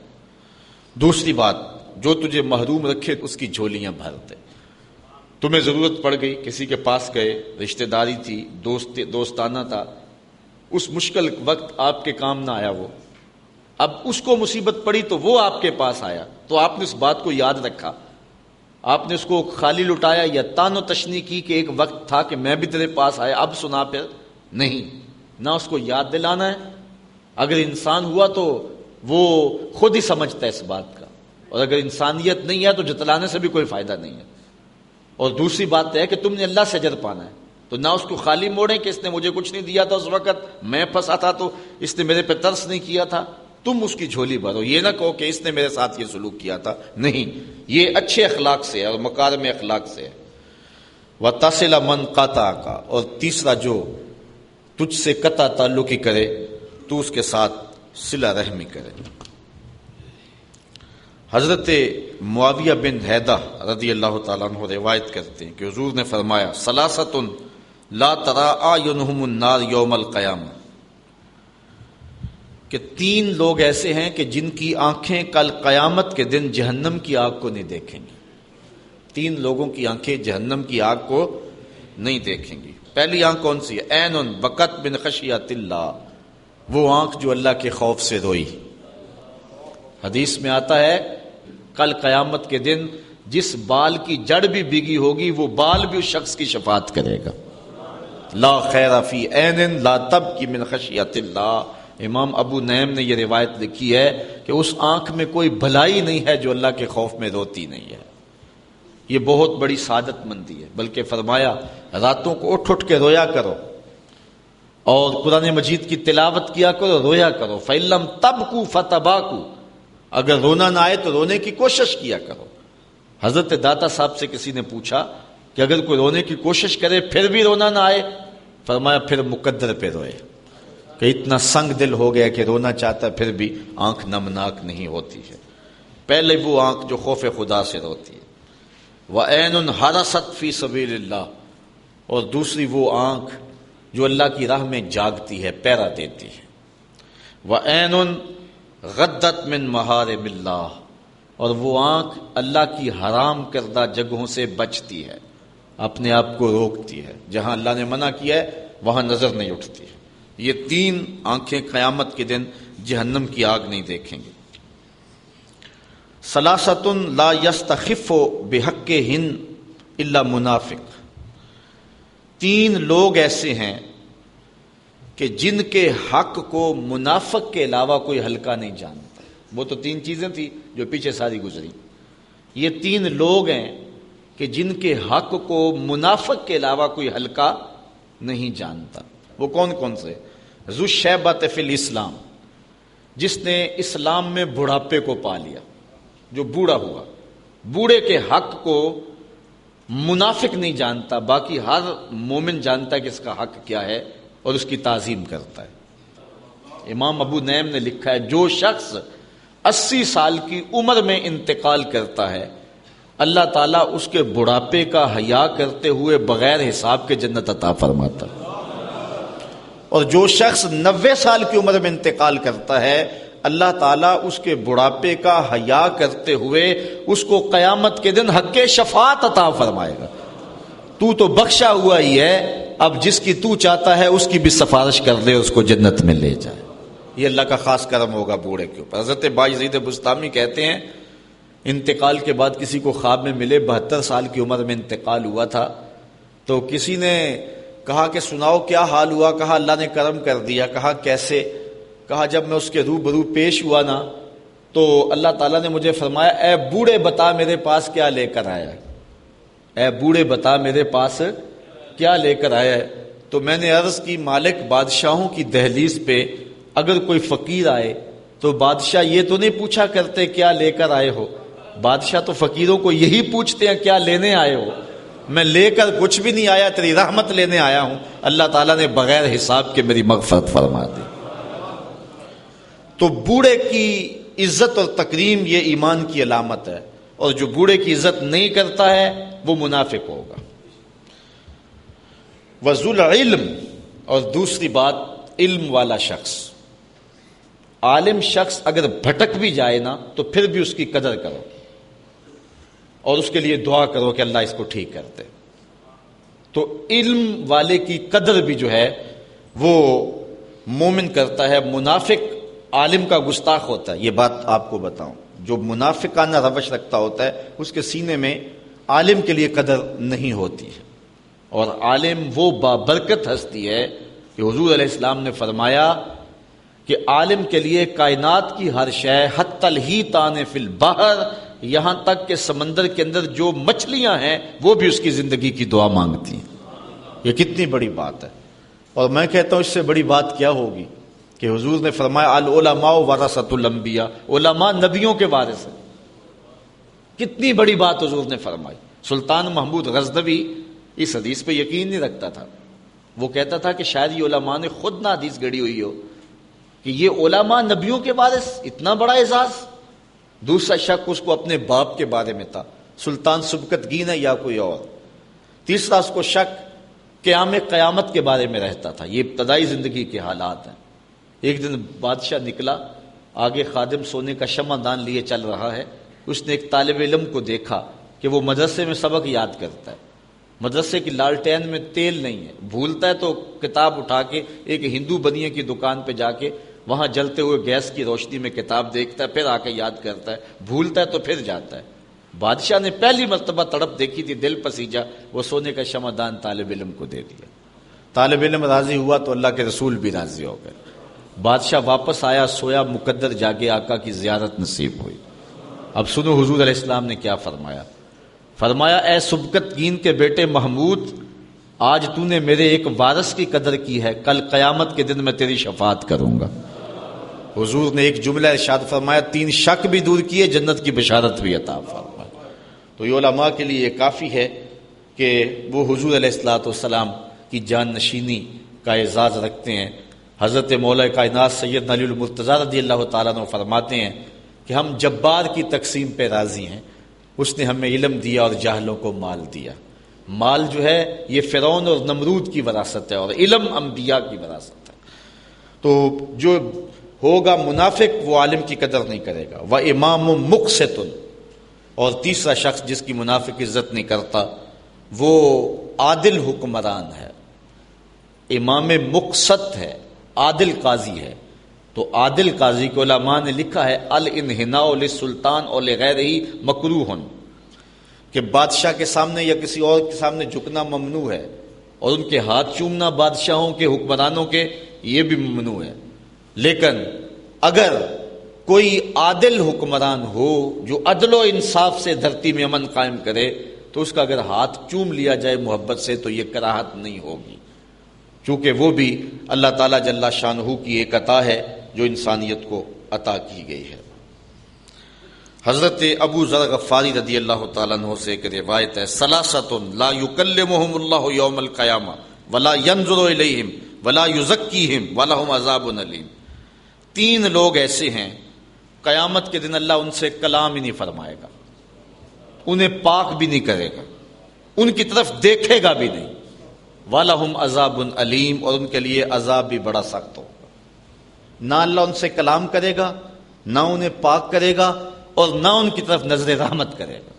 دوسری بات، جو تجھے محروم رکھے اس کی جھولیاں بھر دے۔ تمہیں ضرورت پڑ گئی، کسی کے پاس گئے، رشتہ داری تھی، دوستانہ تھا، اس مشکل وقت آپ کے کام نہ آیا وہ، اب اس کو مصیبت پڑی تو وہ آپ کے پاس آیا، تو آپ نے اس بات کو یاد رکھا، آپ نے اس کو خالی لٹایا یا تان و تشنی کی کہ ایک وقت تھا کہ میں بھی تیرے پاس آیا، اب سنا پھر نہیں، نہ اس کو یاد دلانا ہے۔ اگر انسان ہوا تو وہ خود ہی سمجھتا ہے اس بات کا، اور اگر انسانیت نہیں ہے تو جتلانے سے بھی کوئی فائدہ نہیں ہے۔ اور دوسری بات ہے کہ تم نے اللہ سے اجر پانا ہے، تو نہ اس کو خالی موڑیں کہ اس نے مجھے کچھ نہیں دیا تھا اس وقت، میں پھنسا تھا تو اس نے میرے پہ ترس نہیں کیا تھا، تم اس کی جھولی بھرو، یہ نہ کہو کہ اس نے میرے ساتھ یہ سلوک کیا تھا، نہیں، یہ اچھے اخلاق سے ہے اور مکارم اخلاق سے ہے۔ وَتَصِلَ مَنْ قَطَعَكَ، اور تیسرا جو تجھ سے قطع تعلقی کرے تو اس کے ساتھ صلہ رحمی کرے۔ حضرت معاویہ بن حیدہ رضی اللہ تعالیٰ عنہ روایت کرتے ہیں کہ حضور نے فرمایا ثلاثۃ لا ترى اعینہم النار یوم القیامہ، کہ 3 لوگ ایسے ہیں کہ جن کی آنکھیں کل قیامت کے دن جہنم کی آگ کو نہیں دیکھیں گی۔ 3 لوگوں کی آنکھیں جہنم کی آگ کو نہیں دیکھیں گی۔ پہلی آنکھ کون سی ہے؟ عین بکت من خشیۃ اللہ، وہ آنکھ جو اللہ کے خوف سے روئی۔ حدیث میں آتا ہے کل قیامت کے دن جس بال کی جڑ بھی بھیگی ہوگی وہ بال بھی اس شخص کی شفاعت کرے گا۔ لا خیر فی عین لا تبکی من خشیۃ اللہ، امام ابو نعیم نے یہ روایت لکھی ہے کہ اس آنکھ میں کوئی بھلائی نہیں ہے جو اللہ کے خوف میں روتی نہیں ہے۔ یہ بہت بڑی سعادت مندی ہے، بلکہ فرمایا راتوں کو اٹھ اٹھ کے رویا کرو اور قرآن مجید کی تلاوت کیا کرو، رویا کرو۔ فَإِلَّمْ تَبْكُوا فَتَبَاكُوا، اگر رونا نہ آئے تو رونے کی کوشش کیا کرو۔ حضرت داتا صاحب سے کسی نے پوچھا کہ اگر کوئی رونے کی کوشش کرے پھر بھی رونا نہ آئے، فرمایا پھر مقدر پہ روئے، کہ اتنا سنگ دل ہو گیا کہ رونا چاہتا ہے پھر بھی آنکھ نمناک نہیں ہوتی ہے۔ پہلے وہ آنکھ جو خوف خدا سے روتی ہے، وَعَيْنٌ حَرَسَتْ فِي سَبِيلِ اللَّهِ، اور دوسری وہ آنکھ جو اللہ کی راہ میں جاگتی ہے، پہرا دیتی ہے۔ وَعَيْنٌ غَدَّتْ مِن مَحَارِمِ اللَّهِ، اور وہ آنکھ اللہ کی حرام کردہ جگہوں سے بچتی ہے، اپنے آپ کو روکتی ہے، جہاں اللہ نے منع کیا ہے وہاں نظر نہیں اٹھتی ہے۔ یہ 3 آنکھیں قیامت کے دن جہنم کی آگ نہیں دیکھیں گے۔ ثلاثۃ لا یستخف بحقہن الا منافق، 3 لوگ ایسے ہیں کہ جن کے حق کو منافق کے علاوہ کوئی ہلکا نہیں جانتا۔ وہ تو 3 چیزیں تھی جو پیچھے ساری گزری، یہ 3 لوگ ہیں کہ جن کے حق کو منافق کے علاوہ کوئی ہلکا نہیں جانتا۔ وہ کون کون سے؟ ذو الشیبۃ فی الاسلام، جس نے اسلام میں بڑھاپے کو پا لیا، جو بوڑھا ہوا، بوڑھے کے حق کو منافق نہیں جانتا، باقی ہر مومن جانتا ہے کہ اس کا حق کیا ہے اور اس کی تعظیم کرتا ہے۔ امام ابو نعیم نے لکھا ہے جو شخص 80 سال کی عمر میں انتقال کرتا ہے، اللہ تعالیٰ اس کے بڑھاپے کا حیا کرتے ہوئے بغیر حساب کے جنت عطا فرماتا ہے، اور جو شخص 90 سال کی عمر میں انتقال کرتا ہے اللہ تعالیٰ اس کے بڑھاپے کا حیا کرتے ہوئے اس کو قیامت کے دن حق شفاعت عطا فرمائے گا۔ تو بخشا ہوا ہی ہے، اب جس کی تو چاہتا ہے اس کی بھی سفارش کر لے، اس کو جنت میں لے جائے۔ یہ اللہ کا خاص کرم ہوگا بوڑھے کے اوپر۔ حضرت باجزید بستامی کہتے ہیں انتقال کے بعد کسی کو خواب میں ملے 72 سال کی عمر میں انتقال ہوا تھا، تو کسی نے کہا کہ سناؤ کیا حال ہوا؟ کہا اللہ نے کرم کر دیا۔ کہا کیسے؟ کہا جب میں اس کے روبرو پیش ہوا نا تو اللہ تعالیٰ نے مجھے فرمایا اے بوڑھے بتا میرے پاس کیا لے کر آیا ہے، اے بوڑھے بتا میرے پاس کیا لے کر آیا ہے۔ تو میں نے عرض کی مالک بادشاہوں کی دہلیز پہ اگر کوئی فقیر آئے تو بادشاہ یہ تو نہیں پوچھا کرتے کیا لے کر آئے ہو، بادشاہ تو فقیروں کو یہی پوچھتے ہیں کیا لینے آئے ہو۔ میں لے کر کچھ بھی نہیں آیا، تیری رحمت لینے آیا ہوں۔ اللہ تعالیٰ نے بغیر حساب کے میری مغفرت فرما دی۔ تو بوڑھے کی عزت اور تکریم یہ ایمان کی علامت ہے، اور جو بوڑھے کی عزت نہیں کرتا ہے وہ منافق ہوگا۔ وذو العلم، اور دوسری بات علم والا شخص، عالم شخص اگر بھٹک بھی جائے نا تو پھر بھی اس کی قدر کرو اور اس کے لیے دعا کرو کہ اللہ اس کو ٹھیک کر دے۔ تو علم والے کی قدر بھی جو ہے وہ مومن کرتا ہے۔ منافق عالم کا گستاخ ہوتا ہے، یہ بات آپ کو بتاؤں، جو منافقانہ روش رکھتا ہوتا ہے اس کے سینے میں عالم کے لیے قدر نہیں ہوتی ہے۔ اور عالم وہ بابرکت ہستی ہے کہ حضور علیہ السلام نے فرمایا کہ عالم کے لیے کائنات کی ہر شے حتی الحیتان فی البحر، یہاں تک کہ سمندر کے اندر جو مچھلیاں ہیں وہ بھی اس کی زندگی کی دعا مانگتی ہیں۔ یہ کتنی بڑی بات ہے۔ اور میں کہتا ہوں اس سے بڑی بات کیا ہوگی کہ حضور نے فرمایا العلماء ورثۃ الانبیاء، علماء نبیوں کے وارث ہیں۔ کتنی بڑی بات حضور نے فرمائی۔ سلطان محمود غزنوی اس حدیث پہ یقین نہیں رکھتا تھا، وہ کہتا تھا کہ شاید یہ علماء نے خود نہ حدیث گڑی ہوئی ہو کہ یہ علماء نبیوں کے وارث، اتنا بڑا اعزاز۔ دوسرا شک اس کو اپنے باپ کے بارے میں تھا، سلطان سبکتگین ہے یا کوئی اور۔ تیسرا اس کو شک قیامت کے بارے میں رہتا تھا۔ یہ ابتدائی زندگی کے حالات ہیں۔ ایک دن بادشاہ نکلا، آگے خادم سونے کا شمع دان لیے چل رہا ہے۔ اس نے ایک طالب علم کو دیکھا کہ وہ مدرسے میں سبق یاد کرتا ہے، مدرسے کی لالٹین میں تیل نہیں ہے، بھولتا ہے تو کتاب اٹھا کے ایک ہندو بنیے کی دکان پہ جا کے وہاں جلتے ہوئے گیس کی روشنی میں کتاب دیکھتا ہے، پھر آ کے یاد کرتا ہے، بھولتا ہے تو پھر جاتا ہے۔ بادشاہ نے پہلی مرتبہ تڑپ دیکھی تھی، دل پسیجا، وہ سونے کا شمعدان طالب علم کو دے دیا۔ طالب علم راضی ہوا تو اللہ کے رسول بھی راضی ہو گئے۔ بادشاہ واپس آیا، سویا مقدر جاگے، آقا کی زیارت نصیب ہوئی۔ اب سنو حضور علیہ السلام نے کیا فرمایا۔ فرمایا اے سبکتگین کے بیٹے محمود، آج تو نے میرے ایک وارث کی قدر کی ہے، کل قیامت کے دن میں تیری شفاعت کروں گا۔ حضور نے ایک جملہ ارشاد فرمایا، 3 شک بھی دور کیے، جنت کی بشارت بھی عطا فرمائی۔ تو یہ علماء کے لیے یہ کافی ہے کہ وہ حضور علیہ الصلوۃ والسلام کی جان نشینی کا اعزاز رکھتے ہیں۔ حضرت مولا کائنات سیدنا علی المرتضیٰ رضی اللہ تعالیٰ عنہ فرماتے ہیں کہ ہم جبار کی تقسیم پہ راضی ہیں، اس نے ہمیں علم دیا اور جاہلوں کو مال دیا۔ مال جو ہے یہ فرعون اور نمرود کی وراثت ہے، اور علم انبیاء کی وراثت ہے۔ تو جو ہوگا منافق وہ عالم کی قدر نہیں کرے گا۔ وَإِمَامٌ مُقْسِطٌ، اور تیسرا شخص جس کی منافق عزت نہیں کرتا وہ عادل حکمران ہے، امام مقسط ہے، عادل قاضی ہے۔ تو عادل قاضی کو علماء نے لکھا ہے الانحناء للسلطان اور لغیرہ مکروہ، کہ بادشاہ کے سامنے یا کسی اور کے سامنے جھکنا ممنوع ہے، اور ان کے ہاتھ چومنا بادشاہوں کے حکمرانوں کے یہ بھی ممنوع ہے۔ لیکن اگر کوئی عادل حکمران ہو جو عدل و انصاف سے دھرتی میں امن قائم کرے تو اس کا اگر ہاتھ چوم لیا جائے محبت سے تو یہ کراہت نہیں ہوگی، چونکہ وہ بھی اللہ تعالیٰ جل شانہ کی ایک عطا ہے جو انسانیت کو عطا کی گئی ہے۔ حضرت ابو ذر غفاری رضی اللہ تعالیٰ عنہ سے ایک روایت ہے، ثلاثۃ لا یکلمہم اللہ یوم القیامہ ولا ینظر الیہم ولا یزکیہم ولہم عذاب علیم۔ 3 لوگ ایسے ہیں قیامت کے دن اللہ ان سے کلام ہی نہیں فرمائے گا، انہیں پاک بھی نہیں کرے گا، ان کی طرف دیکھے گا بھی نہیں، وَلَهُمْ عَذَابٌ علیم، اور ان کے لیے عذاب بھی بڑا سخت ہوگا۔ نہ اللہ ان سے کلام کرے گا، نہ انہیں پاک کرے گا، اور نہ ان کی طرف نظر رحمت کرے گا۔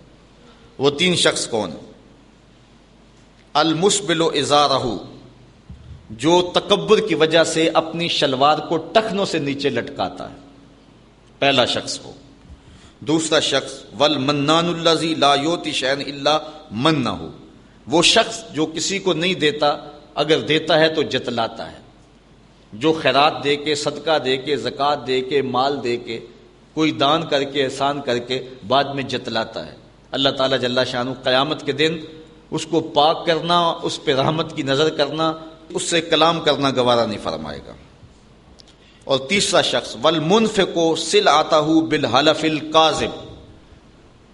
وہ 3 شخص کون ہیں؟ المسبل ازارہ، جو تکبر کی وجہ سے اپنی شلوار کو ٹخنوں سے نیچے لٹکاتا ہے، پہلا شخص ہو۔ دوسرا شخص والمنان الذی لا یؤتی شیئا الا منہ، وہ شخص جو کسی کو نہیں دیتا، اگر دیتا ہے تو جتلاتا ہے، جو خیرات دے کے، صدقہ دے کے، زکوٰۃ دے کے، مال دے کے، کوئی دان کر کے، احسان کر کے بعد میں جتلاتا ہے۔ اللہ تعالیٰ جل شانہ قیامت کے دن اس کو پاک کرنا، اس پہ رحمت کی نظر کرنا، اس سے کلام کرنا گوارا نہیں فرمائے گا۔ اور تیسرا شخص والمنفق سلعتہ بالحلف الکاذب،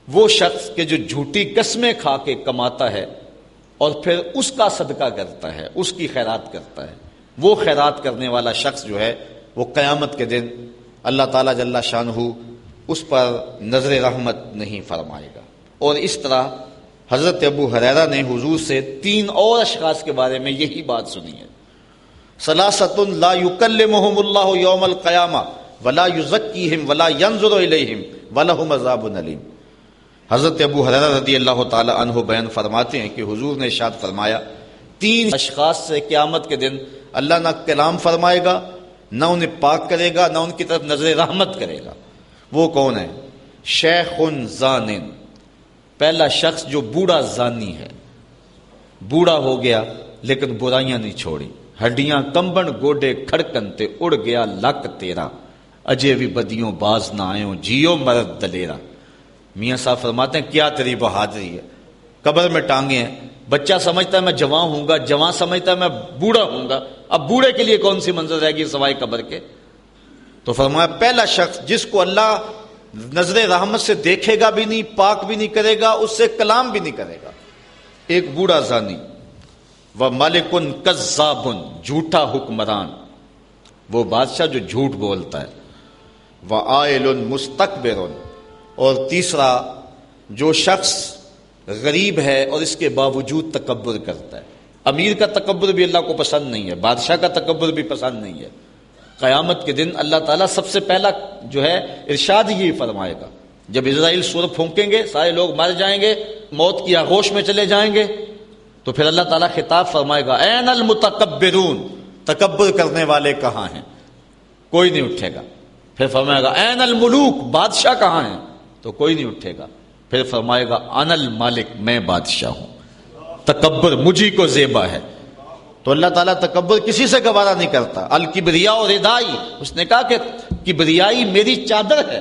وہ شخص کہ جو جھوٹی قسمیں کھا کے کماتا ہے اور پھر اس کا صدقہ کرتا ہے، اس کی خیرات کرتا ہے۔ وہ خیرات کرنے والا شخص جو ہے وہ قیامت کے دن اللہ تعالیٰ جل شانہ اس پر نظر رحمت نہیں فرمائے گا۔ اور اس طرح حضرت ابو ہریرہ نے حضور سے 3 اور اشخاص کے بارے میں یہی بات سنی ہے، ثلاثۃ لا یکلمہم اللہ یوم القیامہ ولا یزکیہم ولا ینظر الیہم ولہم عذاب علیم۔ حضرت ابو ہریرہ رضی اللہ تعالی عنہ بیان فرماتے ہیں کہ حضور نے ارشاد فرمایا 3 اشخاص سے قیامت کے دن اللہ نہ کلام فرمائے گا، نہ انہیں پاک کرے گا، نہ ان کی طرف نظر رحمت کرے گا۔ وہ کون ہے؟ شیخ زان، پہلا شخص جو بوڑھا زانی ہے، بوڑھا ہو گیا لیکن برائیاں نہیں چھوڑی، ہڈیاں کمبن گوڈے کھڑکن تے اڑ گیا لک تیرا، اجے بھی بدیوں باز نہ آئیں جیو مرد دلیرا۔ میاں صاحب فرماتے ہیں کیا تیری بہادری ہے، قبر میں ٹانگیں ہیں، بچہ سمجھتا ہے میں جوان ہوں گا، جوان سمجھتا ہے میں بوڑھا ہوں گا، اب بوڑھے کے لیے کون سی منظر رہے گی سوائے قبر کے؟ تو فرمایا پہلا شخص جس کو اللہ نظر رحمت سے دیکھے گا بھی نہیں، پاک بھی نہیں کرے گا، اس سے کلام بھی نہیں کرے گا، ایک بوڑھا زانی۔ وَمَلِكٌ كَذَّابٌ، جھوٹا حکمران، وہ بادشاہ جو جھوٹ بولتا ہے۔ وَعَائِلٌ مُسْتَكْبِرٌ، اور تیسرا جو شخص غریب ہے اور اس کے باوجود تکبر کرتا ہے۔ امیر کا تکبر بھی اللہ کو پسند نہیں ہے، بادشاہ کا تکبر بھی پسند نہیں ہے۔ قیامت کے دن اللہ تعالیٰ سب سے پہلا جو ہے ارشاد یہی فرمائے گا، جب اسرائیل سور پھونکیں گے سارے لوگ مر جائیں گے، موت کی آغوش میں چلے جائیں گے، تو پھر اللہ تعالیٰ خطاب فرمائے گا این المتکبرون، تکبر کرنے والے کہاں ہیں؟ کوئی نہیں اٹھے گا۔ پھر فرمائے گا این الملوک، بادشاہ کہاں ہیں؟ تو کوئی نہیں اٹھے گا۔ پھر فرمائے گا انا المالک، میں بادشاہ ہوں، تکبر مجھی کو زیبا ہے۔ تو اللہ تعالیٰ تکبر کسی سے گوارا نہیں کرتا۔ الکبریاء ردائی، اس نے کہا کہ کبریائی میری چادر ہے،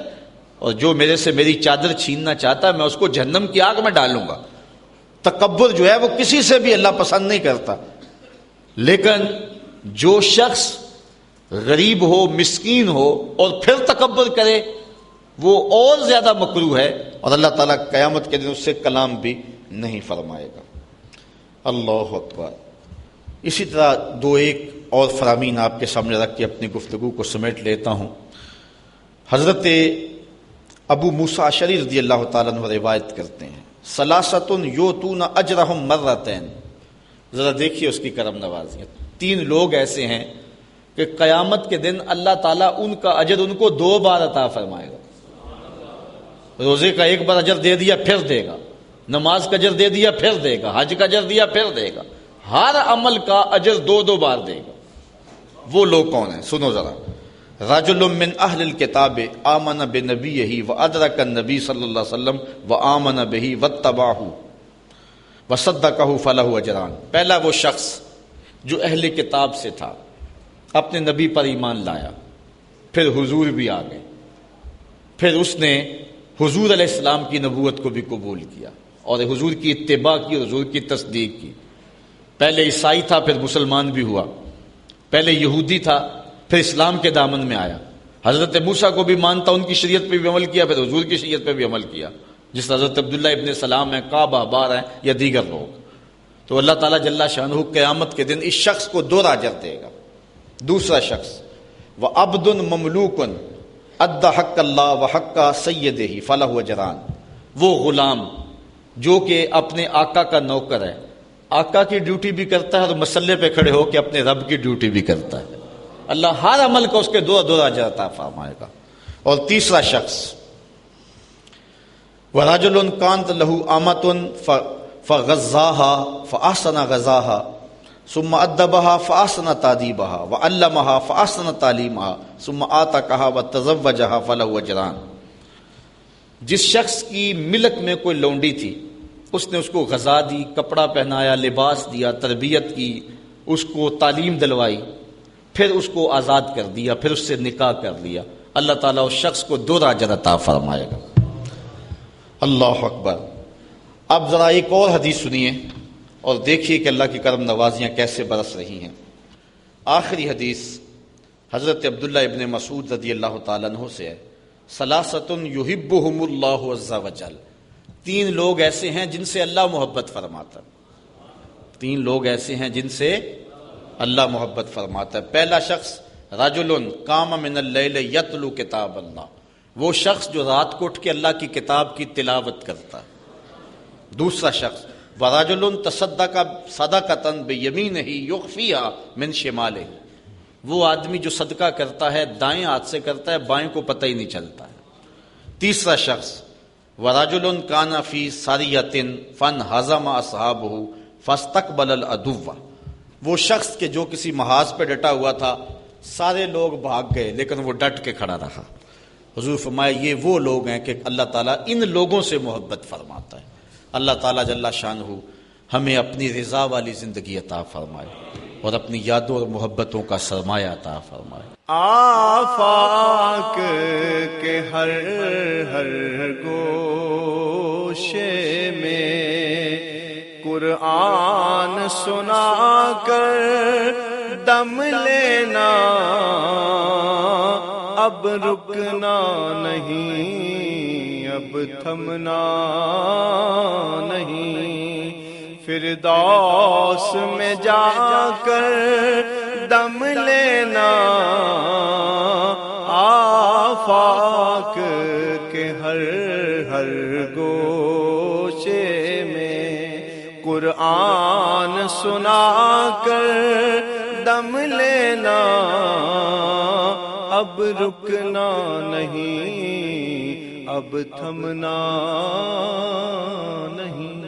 اور جو میرے سے میری چادر چھیننا چاہتا ہے میں اس کو جہنم کی آگ میں ڈالوں گا۔ تکبر جو ہے وہ کسی سے بھی اللہ پسند نہیں کرتا، لیکن جو شخص غریب ہو، مسکین ہو اور پھر تکبر کرے وہ اور زیادہ مکروہ ہے، اور اللہ تعالیٰ قیامت کے دن اس سے کلام بھی نہیں فرمائے گا۔ اللہ اکبر۔ اسی طرح 2-1 اور فرامین آپ کے سامنے رکھ کے اپنی گفتگو کو سمیٹ لیتا ہوں۔ حضرت ابو موسیٰ اشعری رضی اللہ تعالیٰ عنہ روایت کرتے ہیں ثلاثۃ یؤتون اجرہم مرتین، ذرا دیکھیے اس کی کرم نوازیاں۔ 3 لوگ ایسے ہیں کہ قیامت کے دن اللہ تعالیٰ ان کا اجر ان کو 2 بار عطا فرمائے گا۔ روزے کا 1 بار اجر دے دیا پھر دے گا، نماز کا اجر دے دیا پھر دے گا، حج کا اجر دیا پھر دے گا، ہر عمل کا اجر 2 بار دے گا۔ وہ لوگ کون ہیں؟ سنو ذرا۔ رجل من اہل الکتاب آمن بنبیہ وادرک النبی صلی اللہ علیہ وسلم وآمن بہ واتبعہ وصدقہ فلہ اجران۔ پہلا وہ شخص جو اہل کتاب سے تھا، اپنے نبی پر ایمان لایا، پھر حضور بھی آ گئے، پھر اس نے حضور علیہ السلام کی نبوت کو بھی قبول کیا اور حضور کی اتباع کی اور حضور کی تصدیق کی۔ پہلے عیسائی تھا پھر مسلمان بھی ہوا، پہلے یہودی تھا پھر اسلام کے دامن میں آیا، حضرت موسیٰ کو بھی مانتا، ان کی شریعت پہ بھی عمل کیا، پھر حضور کی شریعت پہ بھی عمل کیا، جس حضرت عبداللہ ابن سلام ہیں، کعب احبار ہیں یا دیگر لوگ۔ تو اللہ تعالیٰ جل شانہ قیامت کے دن اس شخص کو 2 اجر دے گا۔ دوسرا شخص وعبد مملوک ادى حق اللہ وحق سیدہ فلہ اجران، وہ غلام جو کہ اپنے آقا کا نوکر ہے، آقا کی ڈیوٹی بھی کرتا ہے اور مسلے پہ کھڑے ہو کے اپنے رب کی ڈیوٹی بھی کرتا ہے، اللہ ہر عمل کو اس کے 2 اجر عطا فرمائے گا۔ اور تیسرا شخص ورجل کانت لہ آمۃ فغزاها فاحسن غزاها ثم ادبها فاحسن تادیبها وعلمها فاحسن تعلیمها ثم آتقها وتزوجها فله اجران۔ جس شخص کی ملک میں کوئی لونڈی تھی، اس نے اس کو غذا دی، کپڑا پہنایا، لباس دیا، تربیت کی، اس کو تعلیم دلوائی، پھر اس کو آزاد کر دیا، پھر اس سے نکاح کر لیا، اللہ تعالیٰ اس شخص کو 2 اجر عطا فرمائے گا۔ اللہ اکبر۔ اب ذرا ایک اور حدیث سنیے اور دیکھیے کہ اللہ کی کرم نوازیاں کیسے برس رہی ہیں۔ آخری حدیث حضرت عبداللہ ابن مسعود رضی اللہ تعالیٰ عنہ سے ہے ثلاثۃ یحبہم اللہ عز وجل، 3 لوگ ایسے ہیں جن سے اللہ محبت فرماتا ہے، 3 لوگ ایسے ہیں جن سے اللہ محبت فرماتا ہے۔ پہلا شخص رجل قام من اللیل یتلو کتاب اللہ، وہ شخص جو رات کو اٹھ کے اللہ کی کتاب کی تلاوت کرتا ہے. دوسرا شخص وَرَجُلٌ تَصَدَّقَ صَدَقَةً بِيَمِينِهِ يُخْفِيهَا مِنْ شِمَالِهِ، وہ آدمی جو صدقہ کرتا ہے دائیں ہاتھ سے کرتا ہے، بائیں کو پتہ ہی نہیں چلتا ہے. تیسرا شخص وَرَجُلٌ كَانَ فِي سَرِيَّةٍ فَانْهَزَمَ أَصْحَابُهُ فَاسْتَقْبَلَ الْعَدُوَّ، وہ شخص کہ جو کسی محاذ پہ ڈٹا ہوا تھا، سارے لوگ بھاگ گئے لیکن وہ ڈٹ کے کھڑا رہا. حضور فرمائے یہ وہ لوگ ہیں کہ اللہ تعالیٰ ان لوگوں سے محبت فرماتا ہے. اللہ تعالیٰ جل شانہ ہمیں اپنی رضا والی زندگی عطا فرمائے اور اپنی یادوں اور محبتوں کا سرمایہ عطا فرمائے. آفاق کے ہر ہر گوشے میں قرآن سنا کر دم لینا، اب رکنا نہیں، اب تھمنا نہیں، فردوس میں جا کر دم لینا. آفاق کے ہر ہر گوشے میں قرآن سنا کر دم لینا، اب رکنا نہیں، اب تھمنا نہیں.